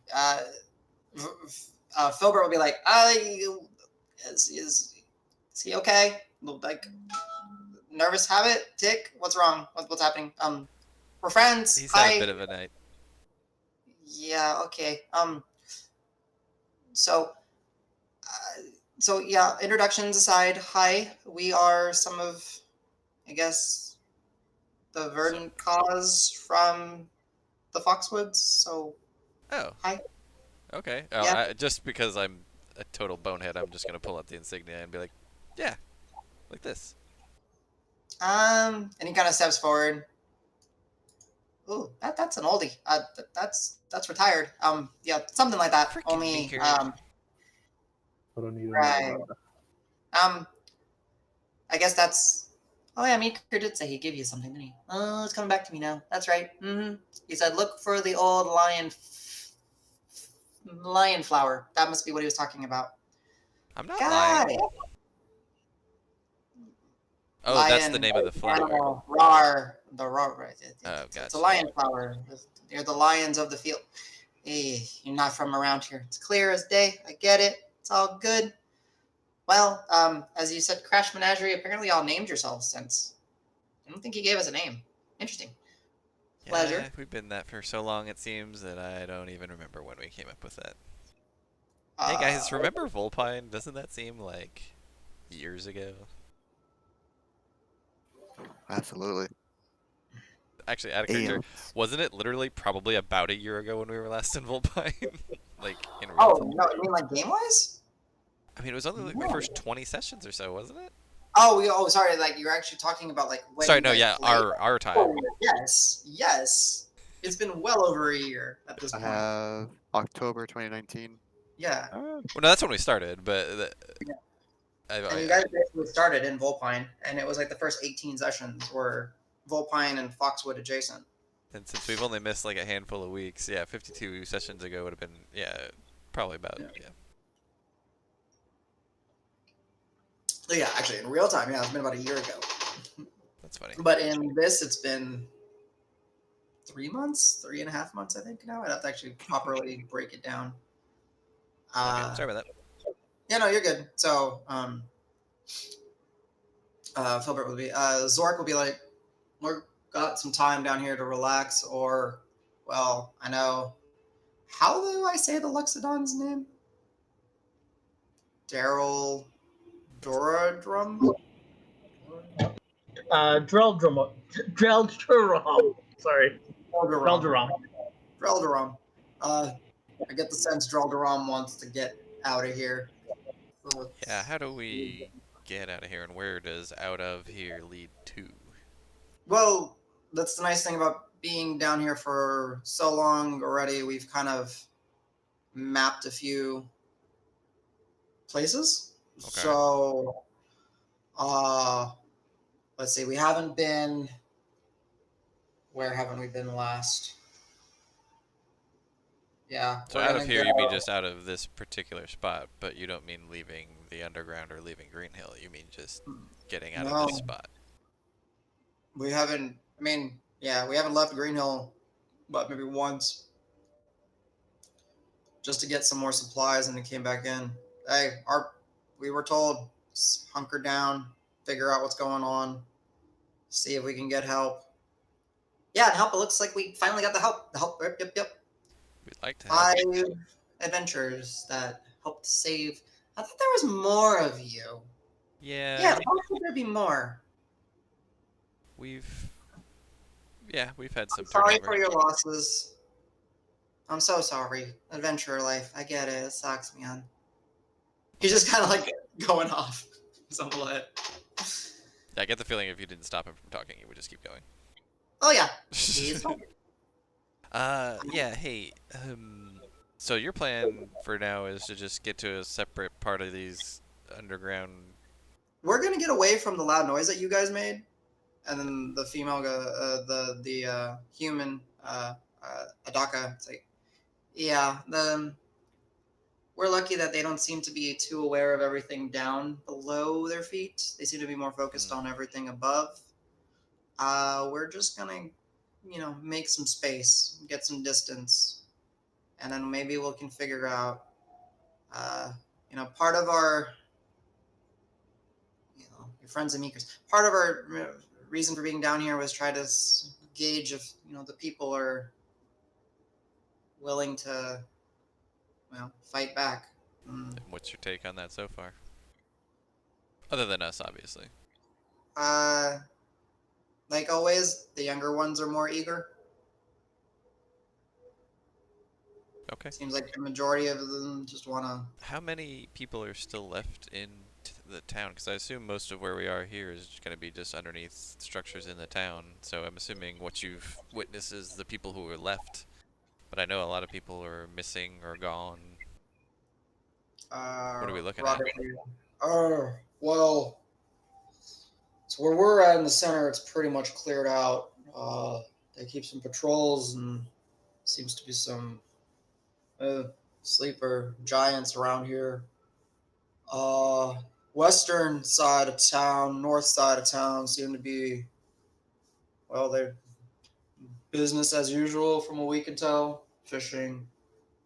S1: Filbert will be like, is he okay? Like, nervous habit? Tick? What's wrong? What's happening? We're friends.
S2: He's
S1: Hi.
S2: had a bit of a night.
S1: Yeah. Okay. So yeah. Introductions aside, hi. We are some of, I guess, the verdant cause from the Foxwoods. So.
S2: Oh.
S1: Hi.
S2: Okay. Oh,
S1: Yeah.
S2: Just because I'm a total bonehead, I'm just gonna pull out the insignia and be like, yeah, like this.
S1: And he kind of steps forward. Ooh, that's an oldie. That's retired. Yeah, something like that.
S2: Frickin'
S1: Only
S2: Meeker.
S4: I don't need
S1: Right. I guess that's. Oh yeah, Meeker did say he'd give you something, didn't he? Oh, it's coming back to me now. That's right. He said, look for the old lion Lion flower. That must be what he was talking about.
S2: I'm not
S1: God.
S2: lying. Oh,
S1: Lion,
S2: that's the name of the flower.
S1: animal, rar, the rar. Right.
S2: Oh,
S1: It's a
S2: gotcha.
S1: lion flower. They're the lions of the field. Hey, you're not from around here. It's clear as day. I get it. It's all good. Well, as you said, Crash Menagerie, apparently y'all named yourselves since. I don't think he gave us a name. Interesting. Pleasure.
S2: Yeah, we've been that for so long, it seems, that I don't even remember when we came up with that. Hey guys, remember Volpine? Doesn't that seem like years ago?
S5: Absolutely.
S2: Actually, out of character,
S5: Aeons.
S2: wasn't it literally probably about a year ago when we were last in Volpine? Like, in real
S1: Oh,
S2: time?
S1: no, you mean like game-wise?
S2: I mean, it was only like the
S1: No.
S2: first 20 sessions or so, wasn't it?
S1: Oh, sorry. Like you're actually talking about like when
S2: Sorry,
S1: you
S2: no,
S1: guys
S2: yeah,
S1: played?
S2: our time.
S1: Oh, yes. It's been well over a year at this
S5: I
S1: point.
S5: have October 2019.
S1: Yeah.
S2: Well, no, that's when we started, but
S1: Yeah.
S2: I,
S1: And you guys basically started in Volpine, and it was like the first 18 sessions were Volpine and Foxwood adjacent.
S2: and since we've only missed like a handful of weeks, yeah, 52 sessions ago would have been, yeah, probably about, yeah.
S1: So yeah, actually, in real time, yeah, it's been about a year ago.
S2: That's funny.
S1: But in this, it's been 3 months, 3.5 months, I think now. I'd have to actually properly break it down.
S2: Okay, sorry about that.
S1: Yeah, no, you're good. So, Filbert would be, Zork would be like, we've got some time down here to relax, or, well, I know. How do I say the Luxodon's name? Daryl Doradrum?
S3: Dreldrum. Sorry. Drelderum.
S1: Drelderum. I get the sense Drelderum wants to get out of here.
S2: Yeah, how do we get out of here, and where does out of here lead to?
S1: Well, that's the nice thing about being down here for so long already. We've kind of mapped a few places.
S2: Okay.
S1: So, let's see. We haven't been. Where haven't we been last? Yeah.
S2: So
S1: we're
S2: out of
S1: gonna
S2: here, you mean
S1: go-
S2: just out of this particular spot, but you don't mean leaving the underground or leaving Green Hill. You mean just getting out of this
S1: No.
S2: spot.
S1: We haven't. I mean, yeah, we haven't left Green Hill, but maybe once, just to get some more supplies, and it came back in. Hey, we were told hunker down, figure out what's going on, see if we can get help. Yeah, and help. It looks like we finally got the help. The help. Yep.
S2: We'd like to help.
S1: 5 adventurers that helped save. I thought there was more of you.
S2: Yeah.
S1: Yeah, why would there be more?
S2: We've had some
S1: Sorry
S2: turnover.
S1: for your losses. I'm so sorry. Adventurer life. I get it. It sucks, man. He's just kind of like going off. Something like
S2: Yeah, I get the feeling if you didn't stop him from talking, he would just keep going.
S1: Oh, yeah. He's fine.
S2: Yeah, hey, so your plan for now is to just get to a separate part of these underground.
S1: We're going to get away from the loud noise that you guys made. And then the female, the human, Adaka, it's like, yeah, we're lucky that they don't seem to be too aware of everything down below their feet. They seem to be more focused on everything above. We're just gonna, make some space, get some distance, and then maybe we can figure out, part of our, your friends and Meekers. Part of our reason for being down here was try to gauge if the people are willing to, fight back.
S2: What's your take on that so far? Other than us, obviously.
S1: Like always, the younger ones are more eager.
S2: Okay.
S1: Seems like the majority of them just want to.
S2: How many people are still left in the town? Because I assume most of where we are here is going to be just underneath structures in the town. So I'm assuming what you've witnessed is the people who are left. But I know a lot of people are missing or gone. What are we looking at?
S1: Well, so where we're at in the center, it's pretty much cleared out. They keep some patrols, and seems to be some sleeper giants around here. Western side of town, north side of town seem to be, well, they're business as usual from what we can tell. Fishing,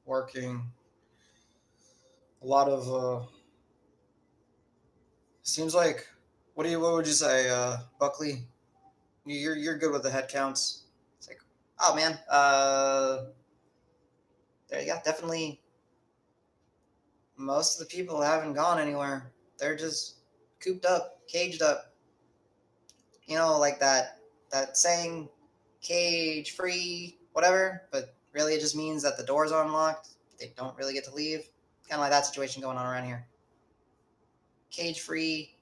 S1: working. A lot of seems like what would you say, Buckley? You're good with the head counts. It's like, oh man, there, yeah, definitely most of the people haven't gone anywhere. They're just cooped up, caged up. You know, like that saying, cage free, whatever. But really, it just means that the doors are unlocked. They don't really get to leave. Kind of like that situation going on around here. Cage free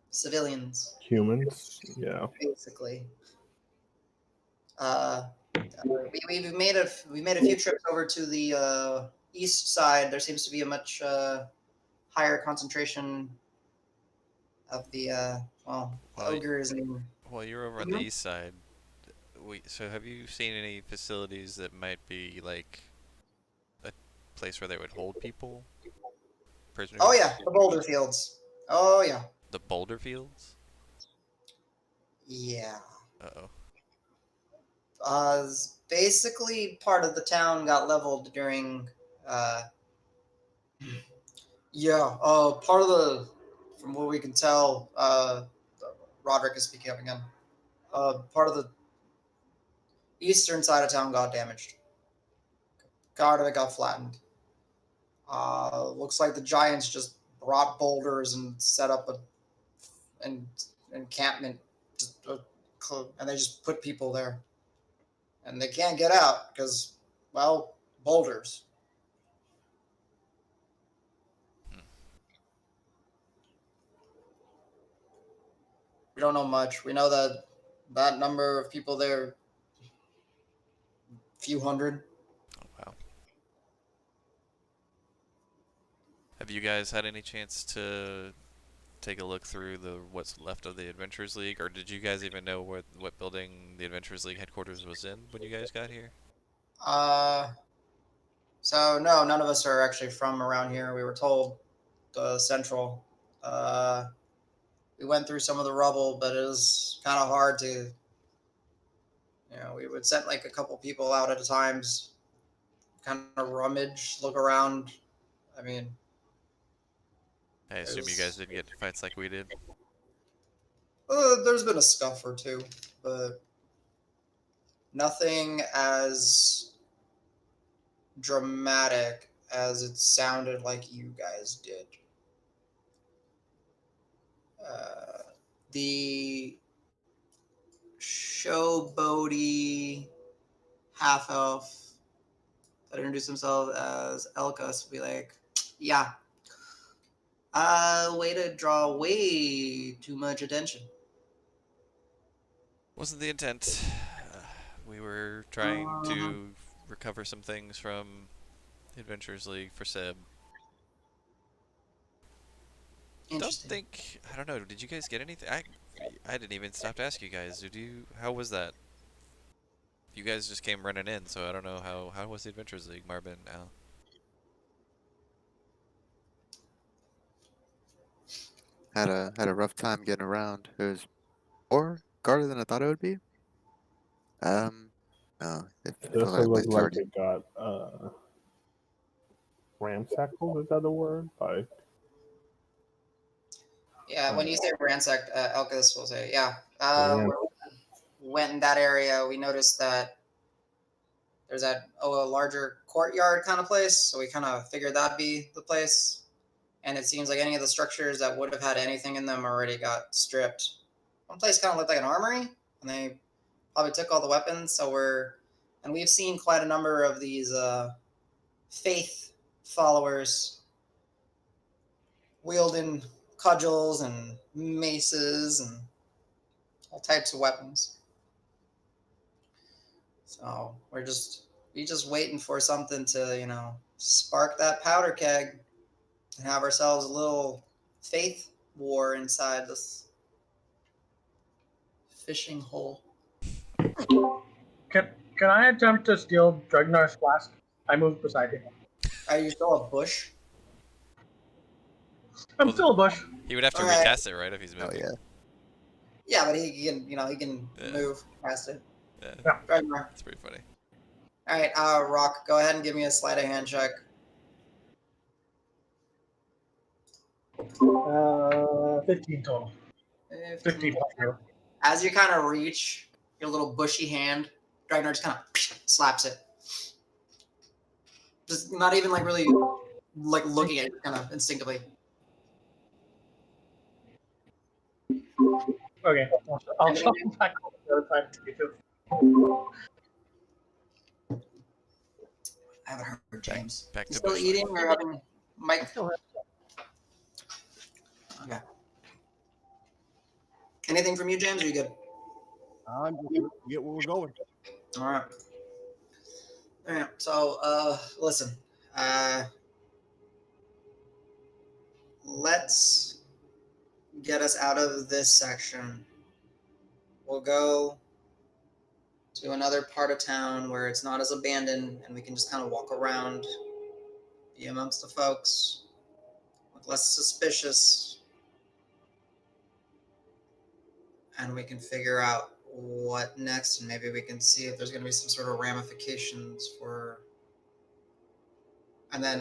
S1: civilians,
S4: Humans, yeah.
S1: basically. We've made a few trips over to the east side. There seems to be a much higher concentration of the
S2: Well,
S1: ogres and.
S2: Well, you're over on the east side. So have you seen any facilities that might be like a place where they would hold people? Prisoners?
S1: Oh yeah, the boulder fields. Oh yeah.
S2: The boulder fields?
S1: Yeah.
S2: Uh-oh.
S1: Basically, part of the town got leveled during. Yeah. Part of the, from what we can tell, Roderick is speaking up again. Part of the eastern side of town got damaged. Part of it got flattened. Looks like the giants just brought boulders and set up an encampment, just and they just put people there, and they can't get out because, well, boulders. We don't know much. We know that number of people there, few hundred.
S2: Oh, wow. Have you guys had any chance to take a look through what's left of the Adventurers League, or did you guys even know what building the Adventurers League headquarters was in when you guys got here?
S1: So no, none of us are actually from around here. We were told central. We went through some of the rubble, but it was kind of hard to. We would send like a couple people out at a times, kind of rummage, look around. I mean,
S2: I assume you guys didn't get into fights like we did.
S1: there's been a scuff or two, but nothing as dramatic as it sounded like you guys did. The showboaty half elf that introduced himself as Elkas would be like, yeah, way to draw way too much attention.
S2: Wasn't the intent. We were trying to recover some things from the Adventurers League for Seb.
S1: Interesting.
S2: I don't know, did you guys get anything? I didn't even stop to ask you guys. How was that? You guys just came running in, so I don't know how was the Adventurers League, Marvin, Al?
S5: Had a rough time getting around. It was more guarded than I thought it would be. No, it
S4: This
S5: feels like a
S4: looked
S5: place
S4: like
S5: already.
S4: it got ramsackled. Is that the word? Like,
S1: Yeah, when you say ransacked, Elkas will say, yeah.
S4: Yeah.
S1: Went in that area, we noticed that there's a larger courtyard kind of place, so we kind of figured that'd be the place. And it seems like any of the structures that would have had anything in them already got stripped. One place kind of looked like an armory, and they probably took all the weapons. And we've seen quite a number of these faith followers wielding cudgels and maces and all types of weapons. So we just waiting for something to, spark that powder keg and have ourselves a little faith war inside this fishing hole.
S3: Can I attempt to steal Dragnar's flask? I moved beside him.
S1: Are you still a bush?
S3: I'm
S2: Well,
S3: still a bush.
S2: He would have to
S1: All right.
S2: recast it, right, if he's
S5: Oh
S2: moving.
S5: yeah.
S1: Yeah, but he can, he can
S2: Yeah.
S1: move past it.
S2: Yeah,
S3: Yeah.
S1: Right.
S2: it's pretty funny.
S1: All right, Rock, go ahead and give me a sleight of hand check.
S3: 15 total. 15 plus 0.
S1: As you kind of reach your little bushy hand, Dragnar just kind of slaps it. Just not even like really like looking at it, kind of instinctively.
S3: Okay, I'll shuffle back over the other side to get you.
S1: I haven't heard James.
S2: back
S1: You
S2: to
S1: still
S2: bush
S1: eating
S2: life.
S1: or having Mike?
S3: Still have
S1: Okay. Anything from you, James? Or are you good?
S6: I'm just here to get where we're going.
S1: All right. All right. So, listen. Let's get us out of this section. We'll go to another part of town where it's not as abandoned and we can just kind of walk around, be amongst the folks, look less suspicious, and we can figure out what next, and maybe we can see if there's going to be some sort of ramifications for. And then,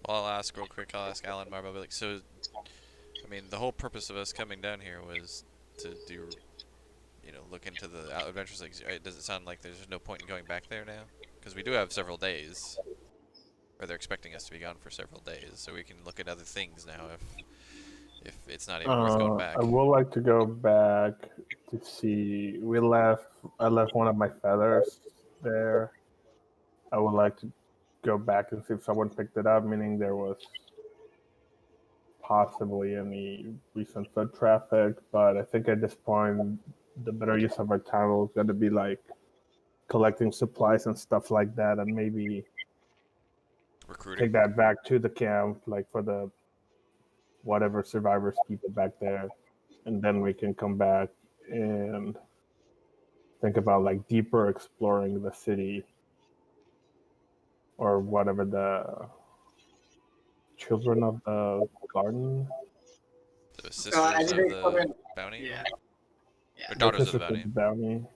S2: Well, I'll ask real quick. I'll ask Alan Marble. Like, so, I mean, the whole purpose of us coming down here was to do, look into the adventures. Like, does it sound like there's no point in going back there now? Because we do have several days, or they're expecting us to be gone for several days, so we can look at other things now if it's not even worth going back.
S4: I would like to go back to see. I left one of my feathers there. I would like to go back and see if someone picked it up, meaning there was possibly any recent foot traffic. But I think at this point, the better use of our time was going to be like collecting supplies and stuff like that, and maybe
S2: Recruiting.
S4: take that back to the camp, like for the whatever survivors keep it back there, and then we can come back and think about like deeper exploring the city or whatever the children of the garden,
S2: The sisters of the
S1: children.
S2: bounty?
S1: Yeah.
S2: Or daughters of the
S4: Sisters
S2: bounty?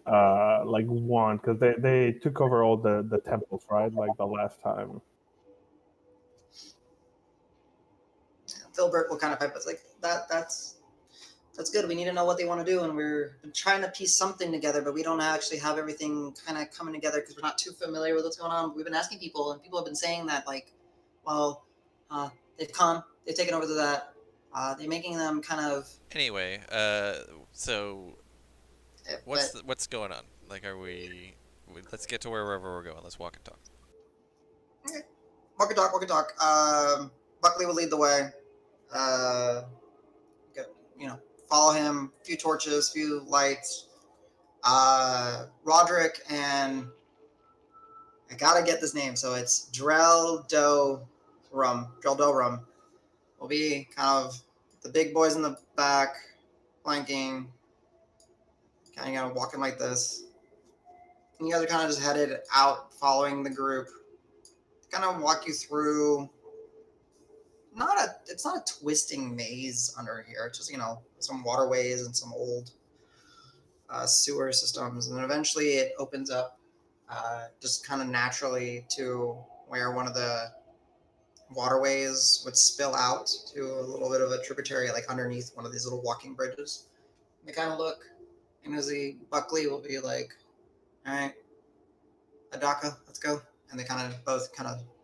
S4: like one, because they took over all the temples, right? Like the last time.
S1: Filbert will kind of pipe. It's like that's good. We need to know what they want to do, and we're trying to piece something together, but we don't actually have everything kind of coming together because we're not too familiar with what's going on. We've been asking people, and people have been saying that like, well, they've come, they've taken over to that. They're making them kind of.
S2: Anyway, so what's going on? Like, let's get to wherever we're going. Let's walk and talk.
S1: Okay. Walk and talk. Buckley will lead the way. Follow him. A few torches, few lights. Roderick and I gotta get this name, so it's Drell Do Rum will be kind of the big boys in the back, flanking, kind of walking like this. And you guys are kind of just headed out, following the group. Kind of walk you through. It's not a twisting maze under here. It's just some waterways and some old sewer systems, and then eventually it opens up just kind of naturally to where one of the waterways would spill out to a little bit of a tributary, like underneath one of these little walking bridges. They kind of look, and Buckley will be like, "All right, Adaka, let's go," and they both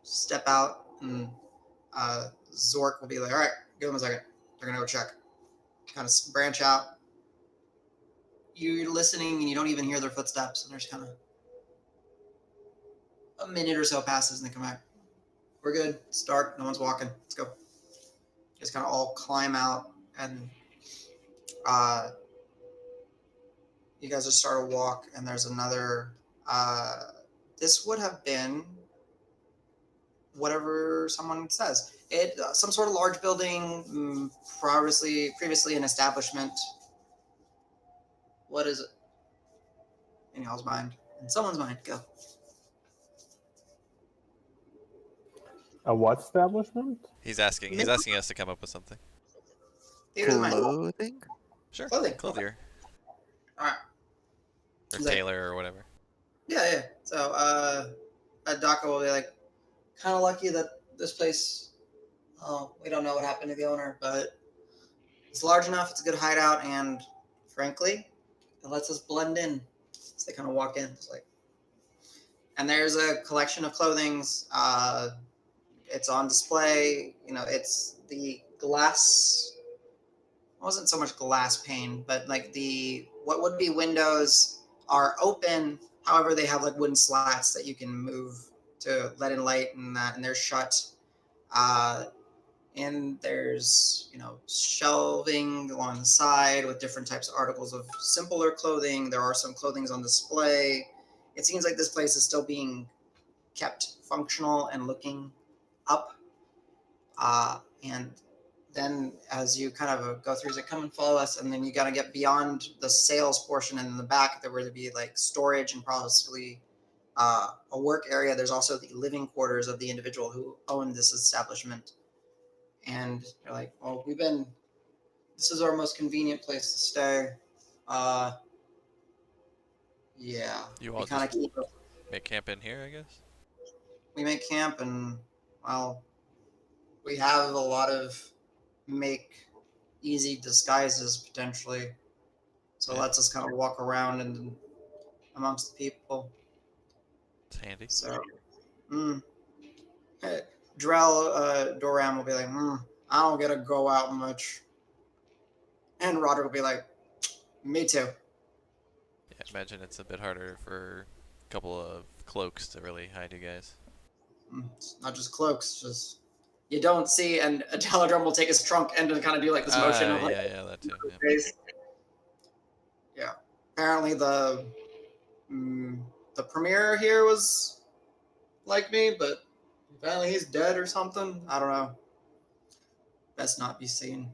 S1: step out, and Zork will be like, "All right, give them a second. They're gonna go check." Kind of branch out. You're listening, and you don't even hear their footsteps, and there's kind of a minute or so passes, and they come back. We're good. It's dark. No one's walking. Let's go. Just kind of all climb out, and you guys just start a walk, and there's another. This would have been whatever someone says. Some sort of large building, previously an establishment. What is it? In y'all's mind? In someone's mind, go.
S4: A what establishment?
S2: He's asking us to come up with something.
S1: Theater's in my
S5: Clothing?
S2: Sure.
S1: Clothing.
S2: Clothier.
S1: All right.
S2: Or
S1: He's like,
S2: tailor or whatever.
S1: yeah. So, Daka will be like, kind of lucky that this place. Oh, we don't know what happened to the owner, but it's large enough. It's a good hideout, and frankly, it lets us blend in. So they kind of walk in. It's like, and there's a collection of clothings. It's on display. You know, it's the glass. It wasn't so much glass pane, but like the what would be windows are open. However, they have like wooden slats that you can move to let in light, and that, and they're shut. Uh, and there's shelving along the side with different types of articles of simpler clothing. There are some clothings on display. It seems like this place is still being kept functional and looking up. And then as you kind of go through, come and follow us, and then you got to get beyond the sales portion, and in the back there were to be like storage and possibly a work area. There's also the living quarters of the individual who owned this establishment. And they're like, well, this is our most convenient place to stay. Yeah.
S2: You
S1: We
S2: all
S1: kind of
S2: just
S1: keep,
S2: make camp in here, I guess?
S1: we make camp, and, well, we have a lot of make easy disguises potentially. So it
S2: Yeah.
S1: lets us kind of walk around and amongst the people.
S2: It's handy.
S1: So, hey, Drell, Doram will be like, I don't get to go out much. And Roderick will be like, me too.
S2: Yeah, imagine it's a bit harder for a couple of cloaks to really hide you guys.
S1: It's not just cloaks, just you don't see, and a Teledrum will take his trunk and kind of do like this motion of like
S2: yeah, that too. Yeah.
S1: face. Yeah. Apparently the premier here was like me, but apparently he's dead or something. I don't know. Best not be seen.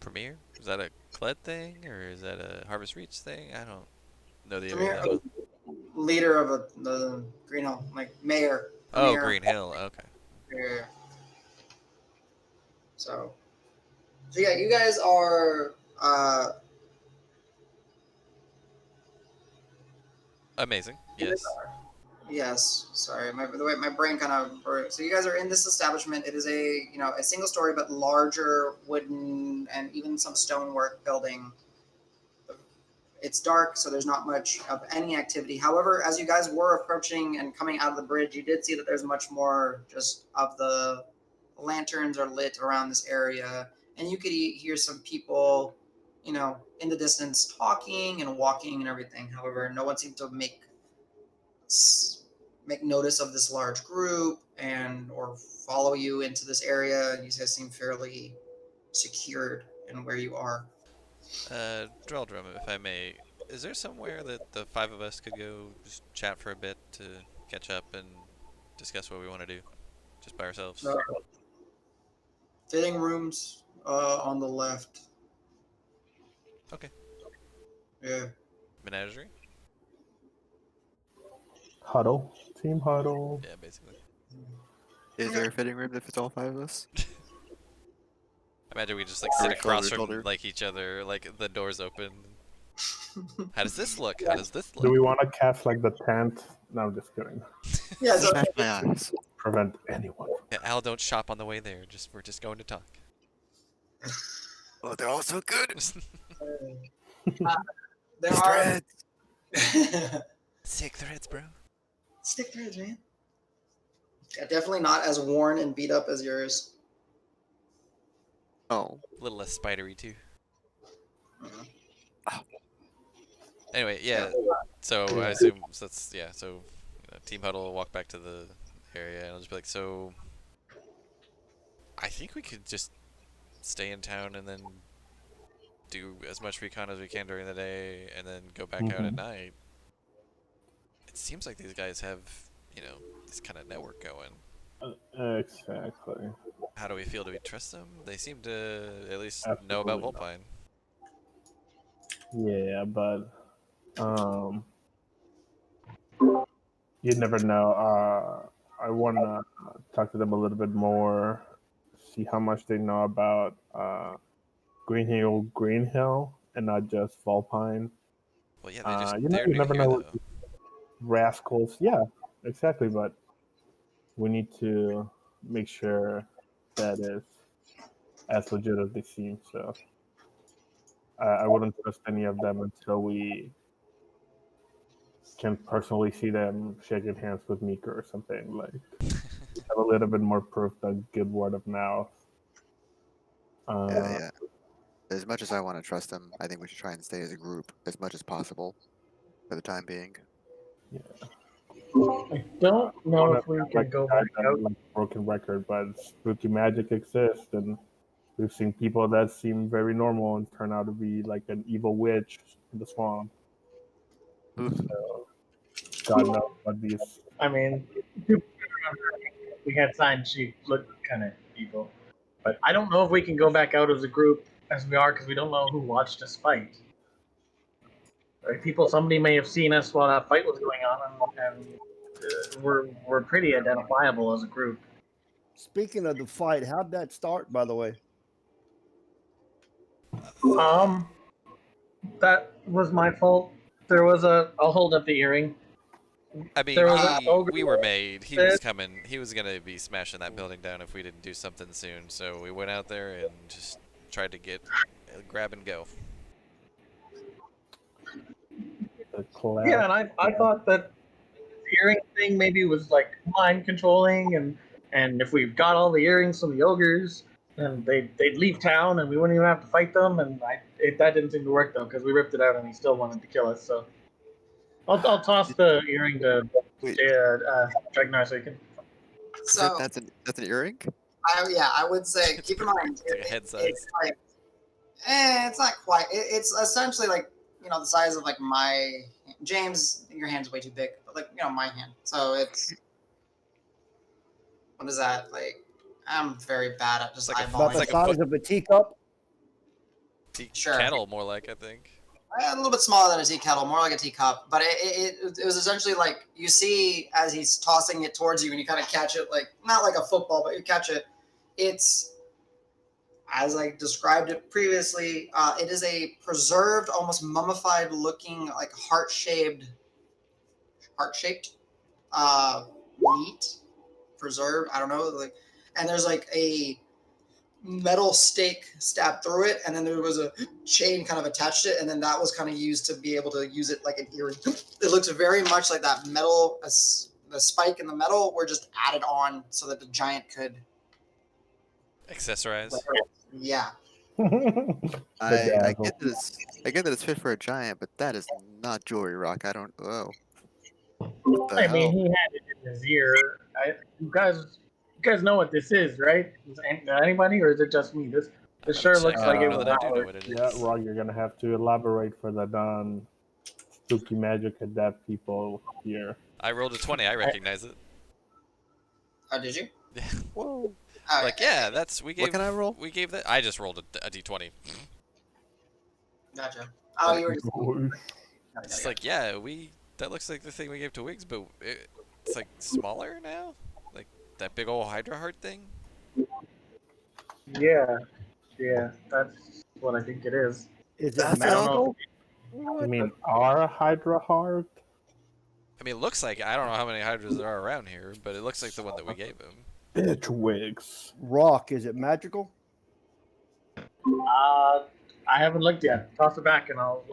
S2: Premier? Is that a Kled thing or is that a Harvest Reach thing? I don't know the
S1: Premier,
S2: area that well.
S1: leader of the Green Hill, like mayor.
S2: Oh,
S1: Premier.
S2: Green Hill. Okay.
S1: Yeah. So yeah, you guys are
S2: Amazing. Yes.
S1: yes. Sorry, the way my brain kind of works. So you guys are in this establishment. It is a single story but larger wooden and even some stonework building. It's dark, so there's not much of any activity. However, as you guys were approaching and coming out of the bridge, you did see that there's much more just of the lanterns are lit around this area, and you could hear some people, in the distance talking and walking and everything. However, no one seemed to make notice of this large group or follow you into this area. You guys seem fairly secured in where you are.
S2: Dreldrum, if I may, is there somewhere that the five of us could go just chat for a bit to catch up and discuss what we want to do, just by ourselves?
S1: Fitting rooms on the left.
S2: Okay.
S1: Yeah.
S2: Menagerie?
S4: Huddle. Team huddle.
S2: Yeah, basically.
S5: Is there a fitting room if it's all five of us?
S2: Imagine we just like sit across from
S5: shoulder.
S2: like each other, like the doors open. How does this look? How does this
S4: Do
S2: look?
S4: we want to cast like the tent? No, I'm just kidding.
S1: Yeah. So
S5: Smash my eyes.
S4: Prevent anyone.
S2: Yeah, Al, don't shop on the way there. We're just going to talk.
S5: Oh, they're all so good.
S1: there are
S5: Threads.
S2: Sick threads, bro.
S1: stick threads, man. Yeah, definitely not as worn and beat up as yours.
S5: Oh.
S2: A little less spidery too.
S1: Mhm.
S2: Anyway, yeah. So I assume that's yeah. So team huddle will walk back to the area and I'll just be like, so I think we could just stay in town and then do as much recon as we can during the day and then go back out at night. It seems like these guys have, this kind of network going.
S4: Exactly.
S2: How do we feel? Do we trust them? They seem to at least know about Volpine.
S4: Yeah, but you never know. I want to talk to them a little bit more, see how much they know about Green Hill, and not just Volpine.
S2: Well, yeah, they just
S4: You
S2: they're new
S4: never
S2: here
S4: know
S2: though.
S4: what these rascals. Yeah, exactly. But we need to make sure that is as legit as they seem. So I wouldn't trust any of them until we can personally see them shaking hands with Mika or something. Like have a little bit more proof than good word of mouth.
S5: Yeah. As much as I want to trust them, I think we should try and stay as a group as much as possible for the time being.
S3: I don't know if we can go back out.
S4: Like broken record, but spooky magic exists, and we've seen people that seem very normal and turn out to be like an evil witch in the swamp. So God knows what these.
S3: I mean, we had signs she looked kind of evil, but I don't know if we can go back out as a group as we are because we don't know who watched us fight. Right? Somebody may have seen us while that fight was going on, and we're pretty identifiable as a group.
S6: Speaking of the fight, how'd that start, by the way?
S3: That was my fault. There was I'll hold up the earring.
S2: I mean,
S3: There was an ogre
S2: we were made. He
S3: that-
S2: was coming. He was gonna be smashing that building down if we didn't do something soon. So we went out there and just tried to grab and go.
S3: Yeah, and I thought that the earring thing maybe was like mind controlling, and if we got all the earrings from the ogres, then they'd leave town and we wouldn't even have to fight them. And that didn't seem to work though because we ripped it out and he still wanted to kill us. So I'll toss the earring to Dragnar so you can.
S1: So
S5: That's an earring?
S1: I would say keep in mind
S2: It's like a head size.
S1: it's like it's not quite. It's essentially like the size of like my James. Your hand's way too big, but like my hand. So it's what is that like? I'm very bad at just
S2: It's like a-
S6: About
S1: eyeballing.
S6: the
S2: like a
S6: size
S2: foot-
S6: of a teacup?
S1: Sure.
S2: Kettle, more like, I think.
S1: A little bit smaller than a tea kettle, more like a teacup. But it was essentially like you see as he's tossing it towards you, and you kind of catch it like not like a football, but you catch it. It's as I described it previously. It is a preserved, almost mummified looking, like heart-shaped meat, preserved. I don't know, like, and there's like a metal stake stabbed through it, and then there was a chain kind of attached to it, and then that was kind of used to be able to use it like an earring. It looks very much like that metal, the spike in the metal were just added on so that the giant could.
S2: Accessorize.
S1: Yeah.
S5: I get that it's fit for a giant, but that is not jewelry, Rock. I don't. Oh. What the
S3: I mean,
S5: hell?
S3: he had it in his ear. You guys know what this is, right? Is anybody, or is it just me? This
S2: I'm
S3: sure
S2: gonna
S3: looks
S2: check.
S3: like
S2: I
S3: it
S2: don't know
S3: was
S2: that I do know
S3: valid.
S2: what it
S4: Yeah,
S2: is.
S4: Rog, you're gonna have to elaborate for the spooky magic adept people here.
S2: I rolled a 20. I recognize it.
S1: Oh, did you?
S5: Whoa.
S1: Oh,
S2: Like, yeah, that's we gave.
S5: What can I roll?
S2: We gave that. I just rolled a d20.
S1: Gotcha. Oh, you were.
S2: It's like, yeah, that looks like the thing we gave to Wiggs, but it's like smaller now, like that big old Hydra heart thing.
S3: Yeah, that's what I think it is.
S6: Is it
S5: That's
S6: magical?
S4: You mean our Hydra heart?
S2: I mean, it looks like I don't know how many Hydras there are around here, but it looks like the one that we gave him.
S4: Bitch wigs.
S6: Rock, is it magical?
S3: I haven't looked yet. Toss it back, and I'll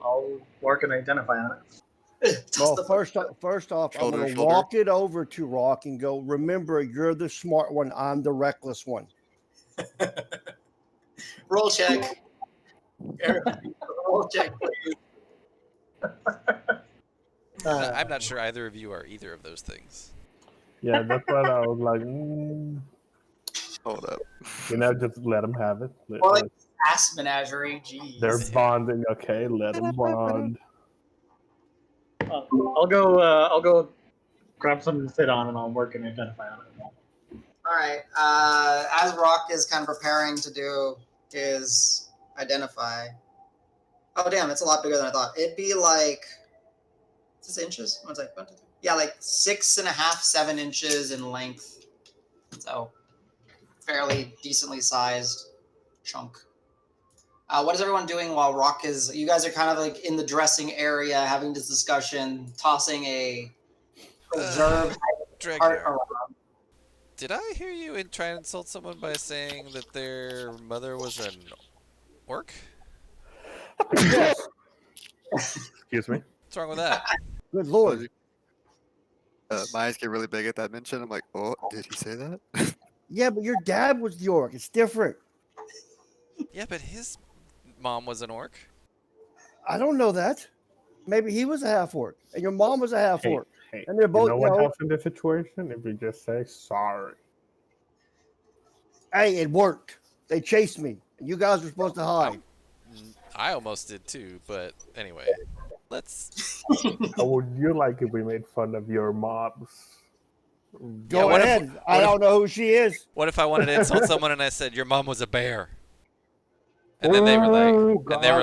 S3: work and identify on it.
S6: Well, first off, I'm
S5: Shoulder,
S6: going to
S5: shoulder.
S6: walk it over to Rock and go, remember, you're the smart one. I'm the reckless one.
S1: Roll check. Roll check, please.
S2: I'm not sure either of you are either of those things.
S4: Yeah, that's what I was like.
S5: Hold up.
S4: Just let them have it.
S1: Or like Crass Menagerie. Jeez.
S4: They're bonding. Okay, let them bond.
S3: I'll go grab something to sit on, and I'll work and identify on it.
S1: All right. As Rock is kind of preparing to do his identify. Oh damn! It's a lot bigger than I thought. It'd be like. Is this inches? One second. Yeah, like 6.5, 7 inches in length. So fairly decently sized chunk. What is everyone doing while Rock is? You guys are kind of like in the dressing area, having this discussion, tossing a preserved heart
S2: Dragnar,
S1: around.
S2: did I hear you try and insult someone by saying that their mother was an orc?
S6: Yes.
S4: Excuse me.
S2: What's wrong with that?
S6: Good lord.
S5: My eyes get really big at that mention. I'm like, oh, did he say that?
S6: Yeah, but your dad was the orc. It's different.
S2: Yeah, but his mom was an orc.
S6: I don't know that. Maybe he was a half orc, and your mom was a half orc,
S4: Hey,
S6: and they're both.
S4: you know what helps in this situation? If you just say sorry.
S6: Hey, it worked. They chased me, and you guys were supposed to hide.
S2: I almost did too, but anyway, let's.
S4: How would you like if we made fun of your moms?
S6: Go
S2: what if-
S6: ahead.
S2: what
S6: I
S2: if-
S6: don't know who she is.
S2: What if I wanted to insult someone and I said your mom was a bear? And then they were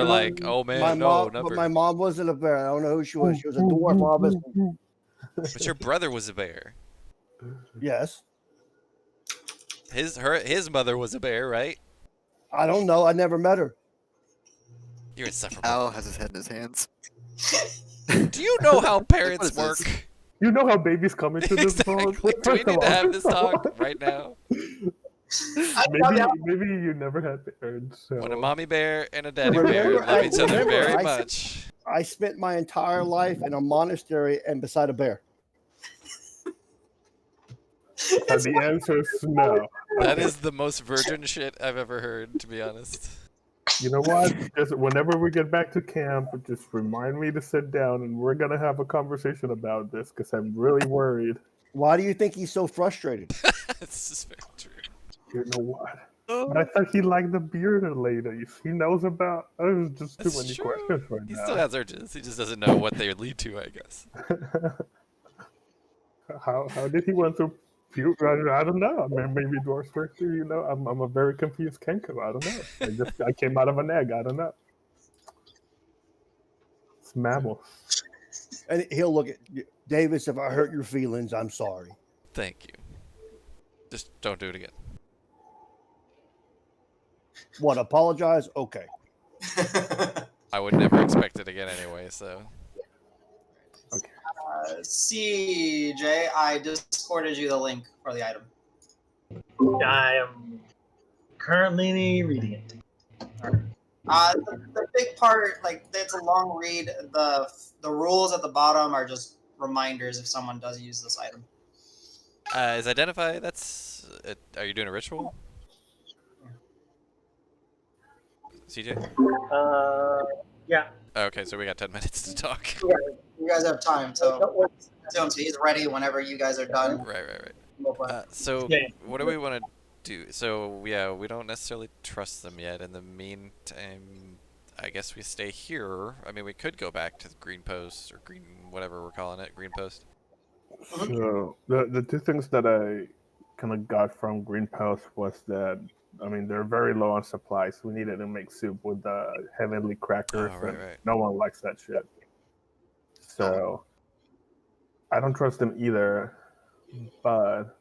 S2: like, "Oh man,
S6: My
S2: no,
S6: mom,
S2: never."
S6: but my mom wasn't a bear. I don't know who she was. She was a dwarf, obviously.
S2: But your brother was a bear.
S6: Yes.
S2: His mother was a bear, right?
S6: I don't know. I never met her.
S2: You're insufferable.
S5: Al has his head in his hands.
S2: Do you know how parents
S5: is this?
S2: work?
S4: You know how babies come into this
S2: Exactly.
S4: world?
S2: Do we
S4: First of
S2: need to
S4: all-
S2: have this talk right now?
S4: Maybe you never had parents. So.
S2: When a mommy bear and a daddy bear love each other very much.
S6: I spent my entire life in a monastery and beside a bear.
S4: The answer is no.
S2: That is the most virgin shit I've ever heard, to be honest.
S4: You know what? Just whenever we get back to camp, just remind me to sit down and we're gonna have a conversation about this because I'm really worried.
S6: Why do you think he's so frustrated?
S2: This is very true.
S4: You know what? But I thought he liked the bearded ladies. He knows about. There's just too
S2: That's
S4: many
S2: true.
S4: questions right
S2: He
S4: now.
S2: still has urges. He just doesn't know what they lead to, I guess.
S4: How did he went through puberty? I don't know. I mean, maybe dwarves were too. You know, I'm a very confused Kenko. I don't know. I came out of an egg. I don't know. It's mammals.
S6: And he'll look at Davis. If I hurt your feelings, I'm sorry.
S2: Thank you. Just don't do it again.
S6: What? Apologize? Okay.
S2: I would never expect it again anyway, so.
S1: CJ, I discorded you the link for the item.
S3: I am currently reading it.
S1: The big part, like it's a long read. The rules at the bottom are just reminders if someone does use this item.
S2: Is identify, that's. Are you doing a ritual? CJ?
S3: Yeah.
S2: Okay, so we got 10 minutes to talk.
S1: You guys have time, so he's ready whenever you guys are done.
S2: Right.
S1: We'll play.
S2: So,
S3: Yeah.
S2: what do we want to do? So, yeah, we don't necessarily trust them yet. In the meantime, I guess we stay here. I mean, we could go back to the Green Post, or Green, whatever we're calling it, Green Post.
S4: So the two things that I kind of got from Green Post was that, I mean, they're very low on supplies. We needed to make soup with the heavenly crackers.
S2: Oh, right,
S4: and
S2: right.
S4: No one likes that shit. So I don't trust them either. But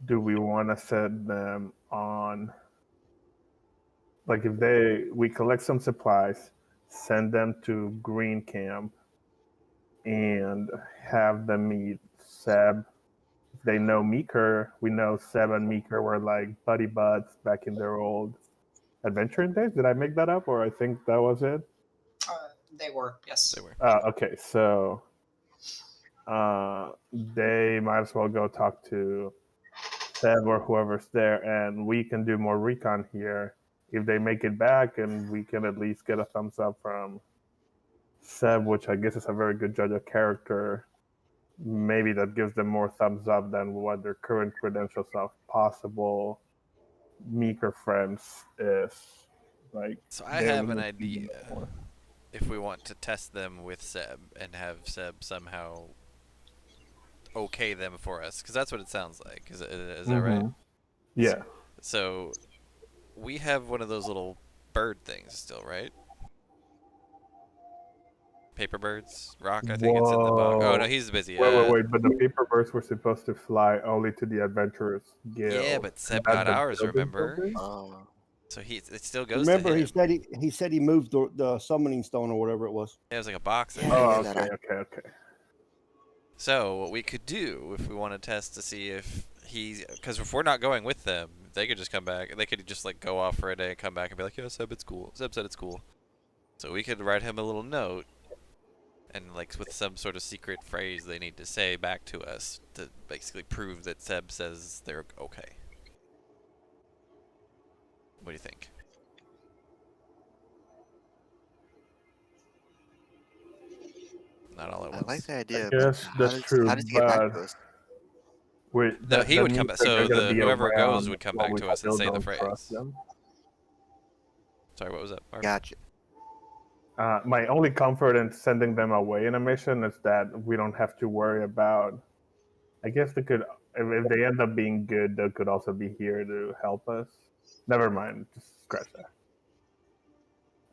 S4: do we want to set them on? Like, if we collect some supplies, send them to Green Camp, and have them meet Seb. If they know Meeker, we know Seb and Meeker were like buddy buds back in their old adventuring days. Did I make that up, or I think that was it?
S1: They were, yes.
S2: They were.
S4: Okay, so they might as well go talk to Seb or whoever's there, and we can do more recon here. If they make it back, and we can at least get a thumbs up from Seb, which I guess is a very good judge of character, maybe that gives them more thumbs up than what their current credentials of possible Meeker friends is. Like,
S2: So I have an idea. If we want to test them with Seb and have Seb somehow okay them for us, because that's what it sounds like. Is that right?
S4: Yeah.
S2: So we have one of those little bird things still, right? Paper birds. Rock, I think it's in the box. Oh no, he's busy.
S4: Wait. But the paper birds were supposed to fly only to the Adventurers Guild.
S2: Yeah, but Seb
S4: Not
S2: got
S4: the
S2: ours.
S4: building
S2: Remember?
S4: building?
S5: Oh.
S2: So it still goes
S6: Remember,
S2: to him.
S6: he said he moved the summoning stone or whatever it was.
S2: Yeah, it was like a box. I
S5: Yeah,
S2: think.
S4: Oh,
S5: that
S4: okay.
S2: So what we could do if we want to test to see if because if we're not going with them, they could just come back. They could just like go off for a day and come back and be like, "Yo, Seb, it's cool. Seb said it's cool." So we could write him a little note, and like with some sort of secret phrase they need to say back to us to basically prove that Seb says they're okay. What do you think? Not all at
S5: I
S2: once.
S5: like the idea.
S4: Yes,
S5: But
S4: that's true.
S5: How does he get back
S4: But
S5: to us?
S4: wait,
S2: No, he would come
S4: means
S2: back.
S4: that
S2: So
S4: they're gonna be
S2: whoever goes
S4: around
S2: would come
S4: while
S2: back
S4: we
S2: to us and
S4: still
S2: say the
S4: don't
S2: phrase.
S4: trust them.
S2: Sorry, what was that? Mark?
S5: Gotcha.
S4: My only comfort in sending them away in a mission is that we don't have to worry about. I guess they could, if they end up being good, they could also be here to help us. Never mind, just scratch that.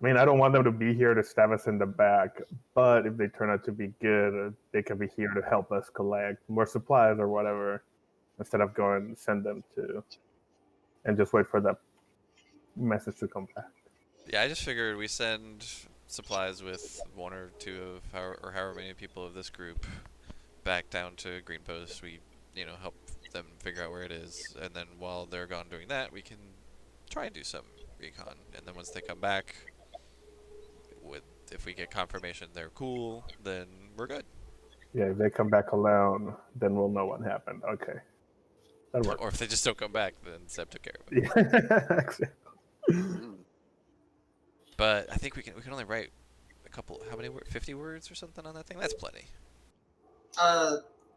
S4: I mean, I don't want them to be here to stab us in the back, but if they turn out to be good, they can be here to help us collect more supplies or whatever, instead of going and send them to, and just wait for that message to come back.
S2: Yeah, I just figured we send supplies with one or two of however many people of this group back down to Green Post. We, help them figure out where it is, and then while they're gone doing that, we can try and do some recon. And then once they come back, if we get confirmation they're cool, then we're good.
S4: Yeah, if they come back alone, then we'll know what happened. Okay, that works.
S2: Or if they just don't come back, then Seb took care of it.
S4: Yeah, exactly.
S5: Mm.
S2: But I think we can only write a couple. How many words? 50 words or something on that thing? That's plenty.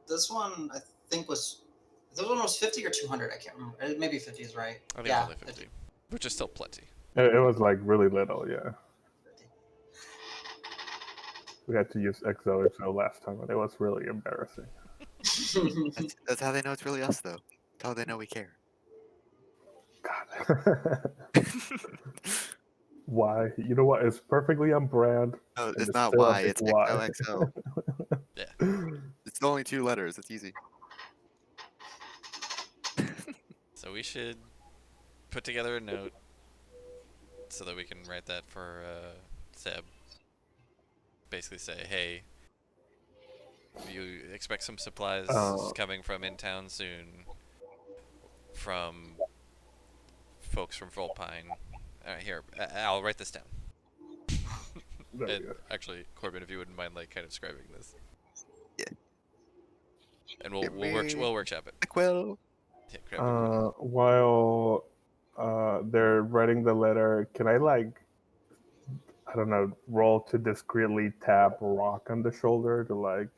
S1: This one I think was. This one was 50 or 200. I can't remember. Maybe 50 is right.
S2: I think
S1: Yeah,
S2: only 50, which is still plenty.
S4: It was like really little, yeah. We had to use XOXO last time, and it was really embarrassing.
S5: That's how they know it's really us, though. That's how they know we care.
S4: God. Why? You know what? It's perfectly on brand.
S5: No,
S4: and
S5: it's not
S4: still a
S5: Y,
S4: big
S5: it's
S4: Y.
S5: XOXO.
S2: Yeah.
S5: It's only 2 letters. It's easy.
S2: So we should put together a note so that we can write that for Seb. Basically say, hey, you expect some supplies coming from in town soon from folks from Volpine. Here, I'll write this down. And actually, Corbin, if you wouldn't mind, kind of describing this.
S5: Yeah.
S2: And we'll workshop it.
S5: Well,
S2: Yeah,
S4: While they're writing the letter, can I I don't know, roll to discreetly tap Rock on the shoulder to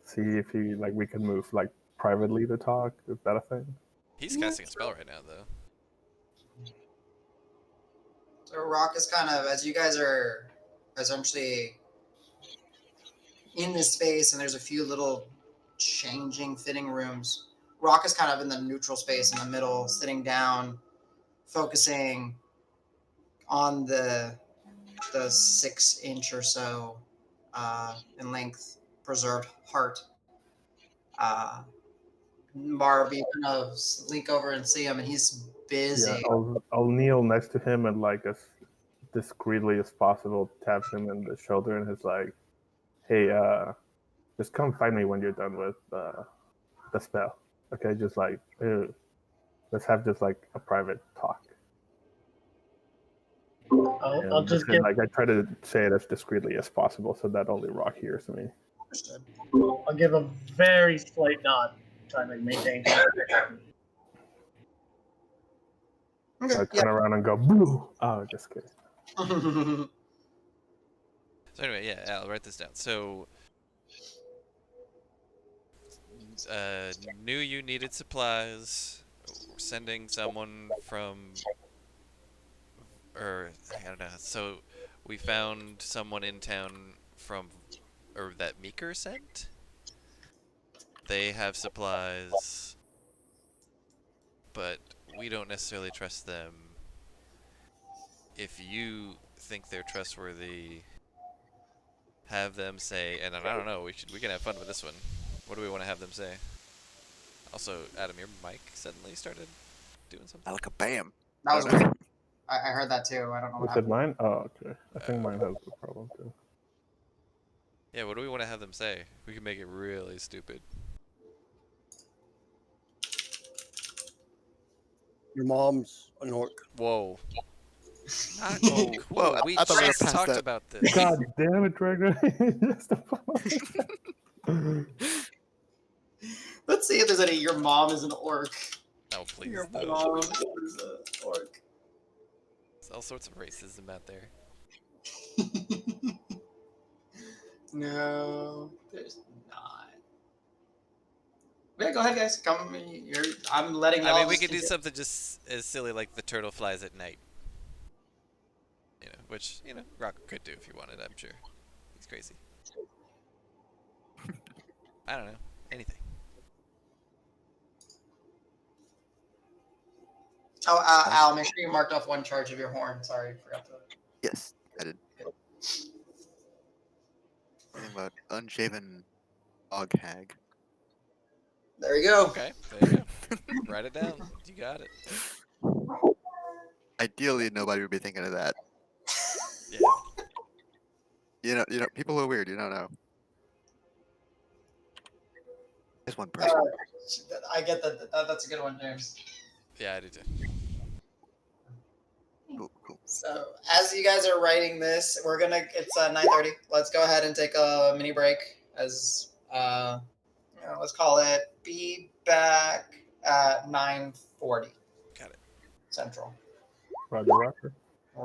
S4: see if we can move privately to talk? Is that a thing?
S2: He's casting a spell right now, though.
S1: So Rock is kind of, as you guys are essentially in this space, and there's a few little changing fitting rooms. Rock is kind of in the neutral space in the middle, sitting down, focusing on the 6-inch or so in length preserved heart. Marv, you kind of leak over and see him, and he's busy.
S4: Yeah, I'll kneel next to him and as discreetly as possible tap him in the shoulder, and he's like, "Hey, just come find me when you're done with the spell. Okay, just let's have just a private talk."
S3: I'll just give.
S4: I try to say it as discreetly as possible so that only Rock hears me.
S1: Understood.
S3: I'll give a very slight nod, trying to maintain.
S1: Okay,
S4: So I turn around and go, "Boo!" Oh, just kidding.
S2: So anyway, yeah, I'll write this down. So, knew you needed supplies. We're sending someone from, or I don't know. So, we found someone in town that Meeker sent. They have supplies, but we don't necessarily trust them. If you think they're trustworthy, have them say, and I don't know, we can have fun with this one. What do we want to have them say? Also, Adam, your mic suddenly started doing something.
S5: Like a bam.
S1: That was
S5: I don't know.
S1: weird. I heard that too. I don't know what
S4: Was it
S1: happened.
S4: mine? Oh, okay. I think mine has a problem too.
S2: Yeah, what do we want to have them say? We can make it really stupid.
S6: Your mom's an orc.
S2: Whoa. Not
S5: Whoa,
S2: cool.
S5: whoa,
S2: We
S5: I thought we were
S2: just
S5: past
S2: talked
S5: that.
S2: about this.
S4: God damn it, Gregor. Just
S1: Let's see if there's any. Your mom is an orc.
S2: Oh, please.
S1: Your
S2: No.
S1: mom is an orc.
S2: There's all sorts of racism out there.
S1: No, there's not. Yeah, go ahead, guys. Come. I'm letting y'all.
S2: I mean, we
S1: just
S2: could do
S1: continue.
S2: something just as silly like the turtle flies at night. You know, which, Rock could do if he wanted, I'm sure. He's crazy. I don't know. Anything.
S1: Oh, Al, make sure you marked off one charge of your horn. Sorry, forgot to.
S5: Yes, I did. Something about unshaven dog hag.
S1: There you go.
S2: Okay, there you go. Write it down. You got it.
S5: Ideally, nobody would be thinking of that.
S2: Yeah.
S5: You know, people are weird. You don't know. Just one person.
S1: I get that. That's a good one, James.
S2: Yeah, I do too.
S5: Cool.
S1: So as you guys are writing this, it's 9:30. Let's go ahead and take a mini break. As let's call it. Be back at 9:40
S2: Got it.
S1: Central.
S4: Roger, Roger.